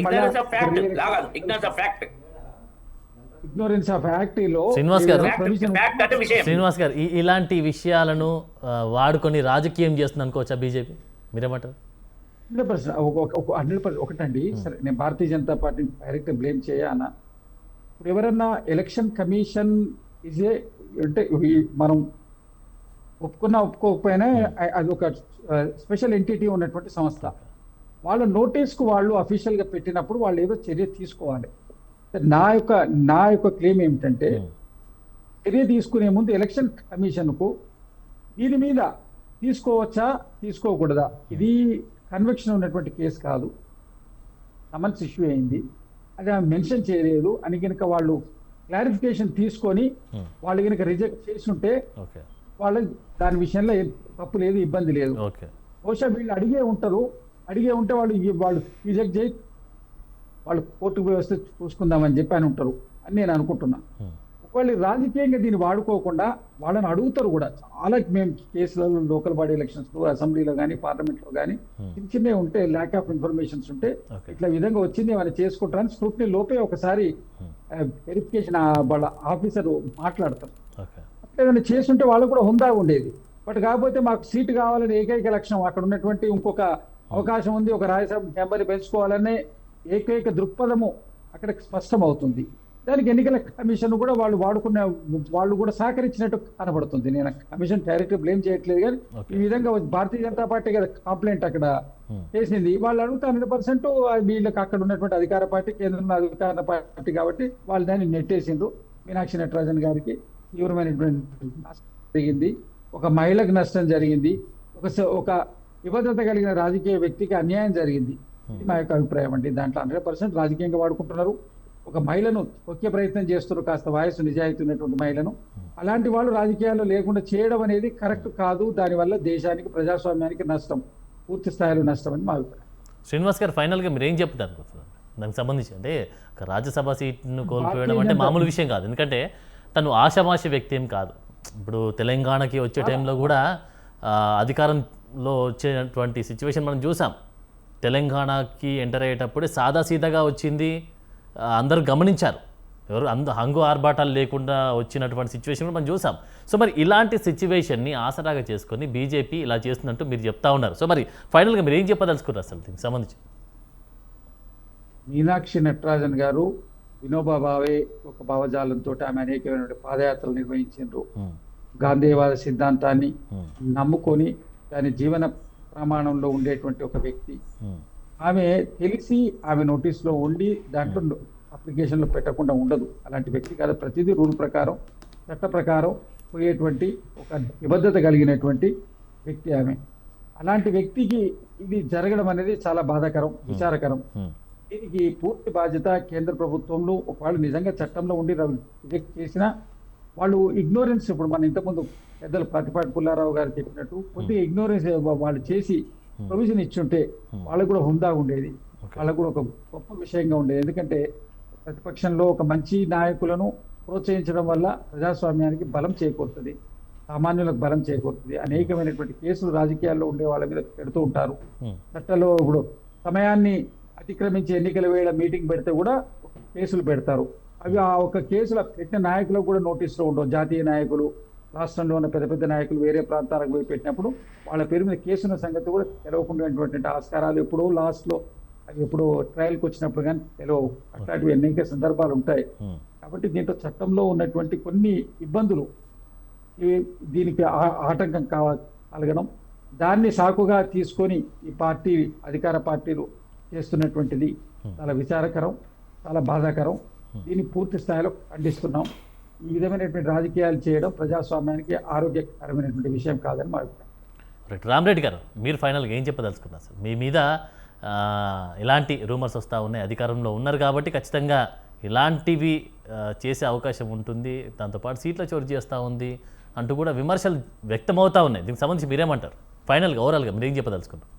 ఇగ్నోరెన్స్ ఆఫ్ యాక్ట్ లో శ్రీనివాస్ గారు ఇలాంటి విషయాలను వాడుకొని రాజకీయం చేస్తుంది అనుకోవచ్చా బీజేపీ? మీరేమంటారు? 100% ఒకటండి. సరే నేను భారతీయ జనతా పార్టీని డైరెక్ట్ బ్లేమ్ చేయనా? ఇప్పుడు ఎవరన్నా ఎలక్షన్ కమిషన్ అంటే మనం ఒప్పుకోకపోయినా అది ఒక స్పెషల్ ఎంటిటీ ఉన్నటువంటి సంస్థ. వాళ్ళ నోటీస్కు వాళ్ళు అఫీషియల్ గా పెట్టినప్పుడు వాళ్ళు ఏదో చర్య తీసుకోవాలి. నా యొక్క క్లెయిమ్ ఏమిటంటే చర్య తీసుకునే ముందు ఎలక్షన్ కమిషన్ కు దీని మీద తీసుకోవచ్చా తీసుకోకూడదా, ఇది కన్విక్షన్ ఉన్నటువంటి కేసు కాదు, సమన్స్ ఇష్యూ అయింది, అది మెన్షన్ చేయలేదు అని కనుక వాళ్ళు క్లారిఫికేషన్ తీసుకొని వాళ్ళు కనుక రిజెక్ట్ చేసి ఉంటే వాళ్ళ దాని విషయంలో తప్పు లేదు, ఇబ్బంది లేదు. బహుశా వీళ్ళు అడిగే ఉంటే వాళ్ళు రిజెక్ట్ చేయి, వాళ్ళు కోర్టుకు వ్యవస్థ చూసుకుందామని చెప్పి అని ఉంటారు అని నేను అనుకుంటున్నా. ఒకవేళ రాజకీయంగా దీన్ని వాడుకోకుండా వాళ్ళని అడుగుతారు కూడా. చాలా మేము కేసులలో లోకల్ బాడీ ఎలక్షన్స్ లో, అసెంబ్లీలో కానీ పార్లమెంట్ లో కానీ చిన్నవి ఉంటే, ల్యాక్ ఆఫ్ ఇన్ఫర్మేషన్స్ ఉంటే ఇట్లా విధంగా వచ్చింది ఏమైనా చేసుకుంటారని స్క్రూటినీ లోపే ఒకసారి వెరిఫికేషన్ వాళ్ళ ఆఫీసర్ మాట్లాడతారు. ఏదైనా చేస్తుంటే వాళ్ళు కూడా హుందా ఉండేది. బట్ కాకపోతే మాకు సీటు కావాలని ఏకైక లక్ష్యం, అక్కడ ఉన్నటువంటి ఇంకొక అవకాశం ఉంది, ఒక రాజ్యసభ మెంబర్ని పెంచుకోవాలనే ఏకైక దృక్పథము అక్కడ స్పష్టం అవుతుంది. దానికి ఎన్నికల కమిషన్ కూడా వాళ్ళు కూడా సహకరించినట్టు కనబడుతుంది. నేను కమిషన్ డైరెక్ట్ బ్లేమ్ చేయట్లేదు, కానీ ఈ విధంగా భారతీయ జనతా పార్టీ కదా కంప్లైంట్ అక్కడ చేసింది. వాళ్ళు అడుగుతా 100% వీళ్ళకి అక్కడ ఉన్నటువంటి అధికార పార్టీ, కేంద్రంలో అధికార పార్టీ కాబట్టి వాళ్ళు దాన్ని నెట్టేసిండ్రు. మీనాక్షి నటరాజన్ గారికి తీవ్రమైనటువంటి నష్టం జరిగింది, ఒక మహిళకు నష్టం జరిగింది, ఒక నిబద్ధత కలిగిన రాజకీయ వ్యక్తికి అన్యాయం జరిగింది. ఇది మా యొక్క అభిప్రాయం అండి. దాంట్లో 100% రాజకీయంగా వాడుకుంటున్నారు. ఒక మహిళను తొక్కే ప్రయత్నం చేస్తున్నారు, కాస్త వయసు నిజాయితీ ఉన్నటువంటి మహిళను. అలాంటి వాళ్ళు రాజకీయాల్లో లేకుండా చేయడం అనేది కరెక్ట్ కాదు. దానివల్ల దేశానికి, ప్రజాస్వామ్యానికి నష్టం, పూర్తి స్థాయిలో నష్టం అని మా అభిప్రాయం. శ్రీనివాస్ గారు, ఫైనల్గా మీరు ఏం చెప్తారు అనుకుంటున్నారు దానికి సంబంధించి? అంటే ఒక రాజ్యసభ సీట్ను కోల్పోవడం అంటే మామూలు విషయం కాదు, ఎందుకంటే తను ఆషామాషి వ్యక్తి ఏం కాదు. ఇప్పుడు తెలంగాణకి వచ్చే టైంలో కూడా అధికారంలో వచ్చేటువంటి సిచ్యువేషన్ మనం చూసాం. తెలంగాణకి ఎంటర్ అయ్యేటప్పుడే సాదాసీదాగా వచ్చింది, అందరూ గమనించారు. ఎవరు హంగు ఆర్భాటాలు లేకుండా వచ్చినటువంటి సిచ్యువేషన్ మనం చూసాం. సో మరి ఇలాంటి సిచ్యువేషన్ని ఆసరాగా చేసుకొని బీజేపీ ఇలా చేస్తున్నట్టు మీరు చెప్తా ఉన్నారు. సో మరి ఫైనల్గా మీరు ఏం చెప్పదలుచుకున్నారు అసలు దీనికి సంబంధించి? మీనాక్షి నటరాజన్ గారు వినోబా భావే ఒక భావజాలంతో ఆమె అనేకమైన పాదయాత్రలు నిర్వహించారు. గాంధీవాద సిద్ధాంతాన్ని నమ్ముకొని దాని జీవన ప్రమాణంలో ఉండేటువంటి ఒక వ్యక్తి. ఆమె తెలిసి ఆమె నోటీస్లో ఉండి దాంట్లో అప్లికేషన్లో పెట్టకుండా ఉండదు. అలాంటి వ్యక్తి కాదు. ప్రతిదీ రూల్ ప్రకారం, చట్ట ప్రకారం పోయేటువంటి ఒక నిబద్ధత కలిగినటువంటి వ్యక్తి ఆమె. అలాంటి వ్యక్తికి ఇది జరగడం అనేది చాలా బాధాకరం, విచారకరం. దీనికి పూర్తి బాధ్యత కేంద్ర ప్రభుత్వంలో. ఒకవేళ నిజంగా చట్టంలో ఉండి రిజెక్ట్ చేసినా వాళ్ళు ఇగ్నోరెన్స్, ఇప్పుడు మన ఇంతకుముందు పెద్దలు ప్రతిపాటి పుల్లారావు గారు చెప్పినట్టు కొద్దిగా ఇగ్నోరెన్స్ వాళ్ళు చేసి ప్రొవిజన్ ఇచ్చుంటే వాళ్ళకు కూడా హుందా ఉండేది, వాళ్ళకు కూడా ఒక గొప్ప విషయంగా ఉండేది. ఎందుకంటే ప్రతిపక్షంలో ఒక మంచి నాయకులను ప్రోత్సహించడం వల్ల ప్రజాస్వామ్యానికి బలం చేకూరుతుంది, సామాన్యులకు బలం చేకూరుతుంది. అనేకమైనటువంటి కేసులు రాజకీయాల్లో ఉండే వాళ్ళ మీద పెడుతూ ఉంటారు. చట్టంలో ఇప్పుడు సమయాన్ని అతిక్రమించి ఎన్నికల వేళ మీటింగ్ పెడితే కూడా కేసులు పెడతారు. అవి ఆ ఒక కేసులు పెట్టిన నాయకులకు కూడా నోటీసులో ఉండవు. జాతీయ నాయకులు, రాష్ట్రంలో ఉన్న పెద్ద పెద్ద నాయకులు వేరే ప్రాంతాలకు పోయి పెట్టినప్పుడు వాళ్ళ పేరు మీద కేసున్న సంగతి కూడా తెలవకుండా ఆస్కారాలు ఎప్పుడో లాస్ట్లో, అవి ఎప్పుడో ట్రయల్కి వచ్చినప్పుడు కానీ తెలవవు. అట్లాంటివి అనేక సందర్భాలు ఉంటాయి. కాబట్టి దీంట్లో చట్టంలో ఉన్నటువంటి కొన్ని ఇబ్బందులు దీనికి ఆటంకం కలగడం, దాన్ని సాకుగా తీసుకొని ఈ పార్టీ, అధికార పార్టీలు చేస్తున్నటువంటిది చాలా విచారకరం, చాలా బాధాకరం. దీన్ని పూర్తి స్థాయిలో ఖండిస్తున్నాం. ఈ విధమైనటువంటి రాజకీయాలు చేయడం ప్రజాస్వామ్యానికి ఆరోగ్యకరమైనటువంటి విషయం కాదని మా అభిప్రాయం. రైట్, రామరెడ్డి గారు, మీరు ఫైనల్గా ఏం చెప్పదలుచుకున్నారు సార్? మీ మీద ఇలాంటి రూమర్స్ వస్తూ ఉన్నాయి, అధికారంలో ఉన్నారు కాబట్టి ఖచ్చితంగా ఇలాంటివి చేసే అవకాశం ఉంటుంది, దాంతోపాటు సీట్ల చోటు చేస్తూ ఉంది అంటూ కూడా విమర్శలు వ్యక్తమవుతూ ఉన్నాయి. దీనికి సంబంధించి మీరేమంటారు? ఫైనల్గా ఓవరాల్గా మీరు ఏం చెప్పదలుచుకున్నారు?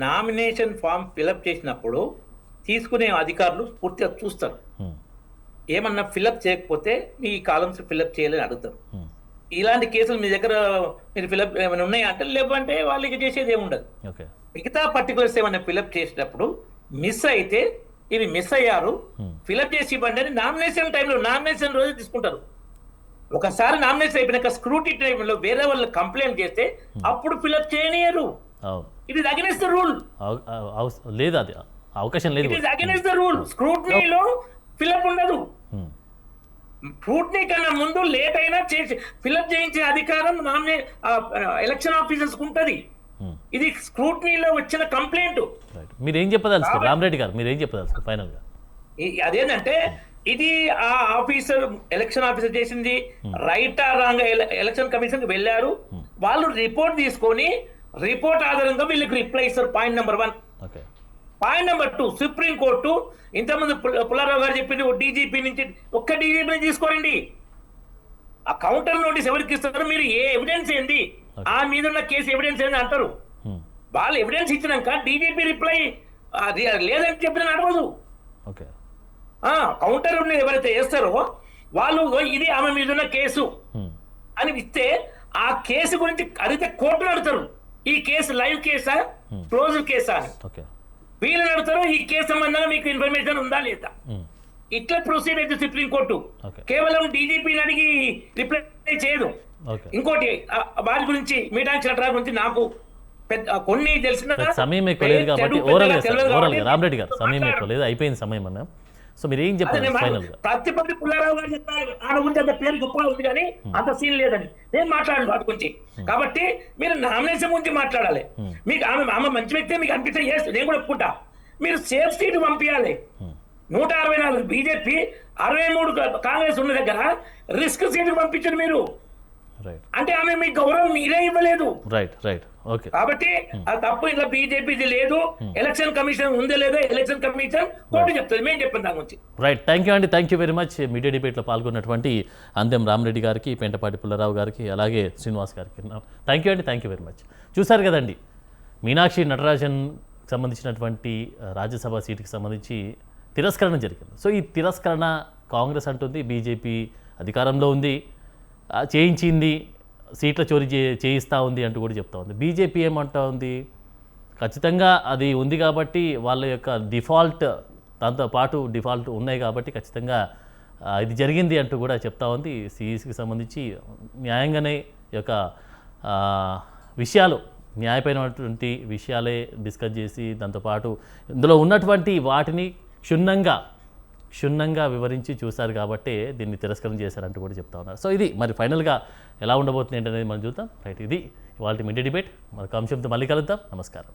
నామినేషన్ ఫామ్ ఫిలప్ చేసినప్పుడు తీసుకునే అధికారులు పూర్తిగా చూస్తారు. ఏమన్నా ఫిలప్ చేయకపోతే మీ కాలమ్స్ ఫిలప్ చేయాలని అడుగుతారు. ఇలాంటి కేసులు మీ దగ్గర మీరు ఫిలప్ ఏమైనా ఉన్నాయా అంటే లేవంటే వాళ్ళకి చేసేది ఏముండదు. మిగతా పర్టికులర్స్ ఏమైనా ఫిలప్ చేసేటప్పుడు మిస్ అయితే ఇవి మిస్ అయ్యారు, ఫిలప్ చేసి ఇవ్వండి అని నామినేషన్ టైంలో, నామినేషన్ రోజు తీసుకుంటారు. ఒకసారి నామినేషన్ అయిపోయినాక స్క్రూటీ టైంలో వేరే వాళ్ళు కంప్లైంట్ చేస్తే అప్పుడు ఫిలప్ చేయనియరు. It is against the rule. లేదు, అది అవకాశం లేదు. It is against the rule. స్క్రూటినీలో ఫిలప్ ఉండదు. స్క్రూటినీ కన్నా ముందు లేట్ అయినా చేసి ఫిలప్ చేయించిన అధికారం ఎలక్షన్ ఆఫీసర్స్ ఉంటుంది. ఇది స్క్రూటినీలో వచ్చిన కంప్లైంట్. మీరు ఏం చెప్పదలుచుకోరు రామరెడ్డి గారు? మీరు ఏం చెప్పదలుచుకోరు ఫైనల్ గా? అదేంటంటే ఇది ఆ ఆఫీసర్, ఎలక్షన్ ఆఫీసర్ చేసింది రైటా రాంగ్, ఎలక్షన్ కమిషన్ కి వెళ్ళారు, వాళ్ళు రిపోర్ట్ తీసుకొని రిపోర్ట్ ఆధారంగా వీళ్ళకి రిప్లై ఇస్తారు. Point number 1. Point number 2, supreme court ఇంతకుముందు పుల్లారావు గారు చెప్పింది డీజీపీ నుంచి ఒక్క డీజీపీ తీసుకోరండి. ఆ కౌంటర్ నోటీస్ ఎవరికి ఇస్తారు? మీరు ఏ ఎవిడెన్స్ ఏంది, ఆ మీద ఉన్న కేసు ఎవిడెన్స్ ఏంది అంటారు. వాళ్ళు ఎవిడెన్స్ ఇచ్చినాక డీజీపీ రిప్లై లేదని చెప్పిన నడవదు. కౌంటర్ ఎవరైతే వేస్తారో వాళ్ళు ఇది ఆమె మీద ఉన్న కేసు అని ఇస్తే ఆ కేసు గురించి అడిగితే కోర్టును అడుగుతారు, ఈ కేసు లైవ్ కేసా, క్లోజ్ కేసా అని. వీళ్ళని అడుగుతారు, ఈ కేసు సంబంధంగా మీకు ఇన్ఫర్మేషన్ ఉందా లేదా. ఇట్లా ప్రొసీడ్ అయితే సుప్రీం కోర్టు కేవలం డీజీపీని అడిగి రిప్లై చేయదు. ఇంకోటి వారి గురించి మీటాంక్ష గురించి నాకు కొన్ని తెలిసిన సమయం ఎక్కువ లేదు కాబట్టి ఓవరాల్గా రామరెడ్డి గారు సమయం ఎక్కువ లేదు, అయిపోయింది సమయం అన్న. సో మీరు ఏం చెప్పారు ఫైనల్ గా? ప్రతిపక్ష పుల్లారావు గారు చెప్పారు ఆమె గురించి అంత పేరు గొప్పగా ఉంది కానీ అంత సీన్ లేదని నేను మాట్లాడాను వాటి గురించి. కాబట్టి మీరు నామినేషన్ గురించి మాట్లాడాలి. మీకు ఆమె మంచి వ్యక్తి మీకు అనిపిస్తే నేను కూడా ఒప్పుకుంటా. మీరు సేఫ్ సీట్ పంపించాలి. 164 బీజేపీ, 63 కాంగ్రెస్ ఉన్న దగ్గర రిస్క్ సీట్ పంపించండి మీరు. రైట్ అంటే ఆమె మీ గౌరవం మీరే ఇవ్వలేదు. Right okay. కాబట్టి ఆ తప్పు ఇలా బీజేపీది లేదు. ఎలక్షన్ కమిషన్ ఉందే లేదో ఎలక్షన్ కమిషన్ కోర్టు చెప్తుంది, మేము చెప్పిన దాని గురించి. రైట్, థ్యాంక్ యూ అండి, thank you very much. Media డిబేట్లో పాల్గొన్నటువంటి అందెం రామరెడ్డి గారికి, పెంటపాటి పుల్లారావు గారికి, అలాగే శ్రీనివాస్ గారికి థ్యాంక్ యూ అండి, థ్యాంక్ యూ వెరీ మచ్. చూశారు కదండి, మీనాక్షి నటరాజన్ సంబంధించినటువంటి రాజ్యసభ సీటుకి సంబంధించి తిరస్కరణ జరిగింది. సో ఈ తిరస్కరణ కాంగ్రెస్ అంటుంది బీజేపీ అధికారంలో ఉంది, చేయించింది, సీట్ల చోరీ చేయిస్తూ ఉంది అంటూ కూడా చెప్తా ఉంది. బీజేపీ ఏమంటా ఉంది, ఖచ్చితంగా అది ఉంది కాబట్టి వాళ్ళ యొక్క డిఫాల్ట్, దాంతోపాటు డిఫాల్ట్ ఉన్నాయి కాబట్టి ఖచ్చితంగా ఇది జరిగింది అంటూ కూడా చెప్తా ఉంది. సిఈసికి సంబంధించి న్యాయంగానే ఈ యొక్క విషయాలు, న్యాయపరమైనటువంటి విషయాలే డిస్కస్ చేసి దాంతోపాటు ఇందులో ఉన్నటువంటి వాటిని క్షుణ్ణంగా వివరించి చూశారు కాబట్టి దీన్ని తిరస్కరణ చేశారంటూ కూడా చెప్తా ఉన్నారు. సో ఇది మరి ఫైనల్గా ఎలా ఉండబోతుంది ఏంటనేది మనం చూద్దాం. రైట్, ఇది ఇవాళ మీడియా డిబేట్. మరొక అంశంతో మళ్ళీ కలుద్దాం. నమస్కారం.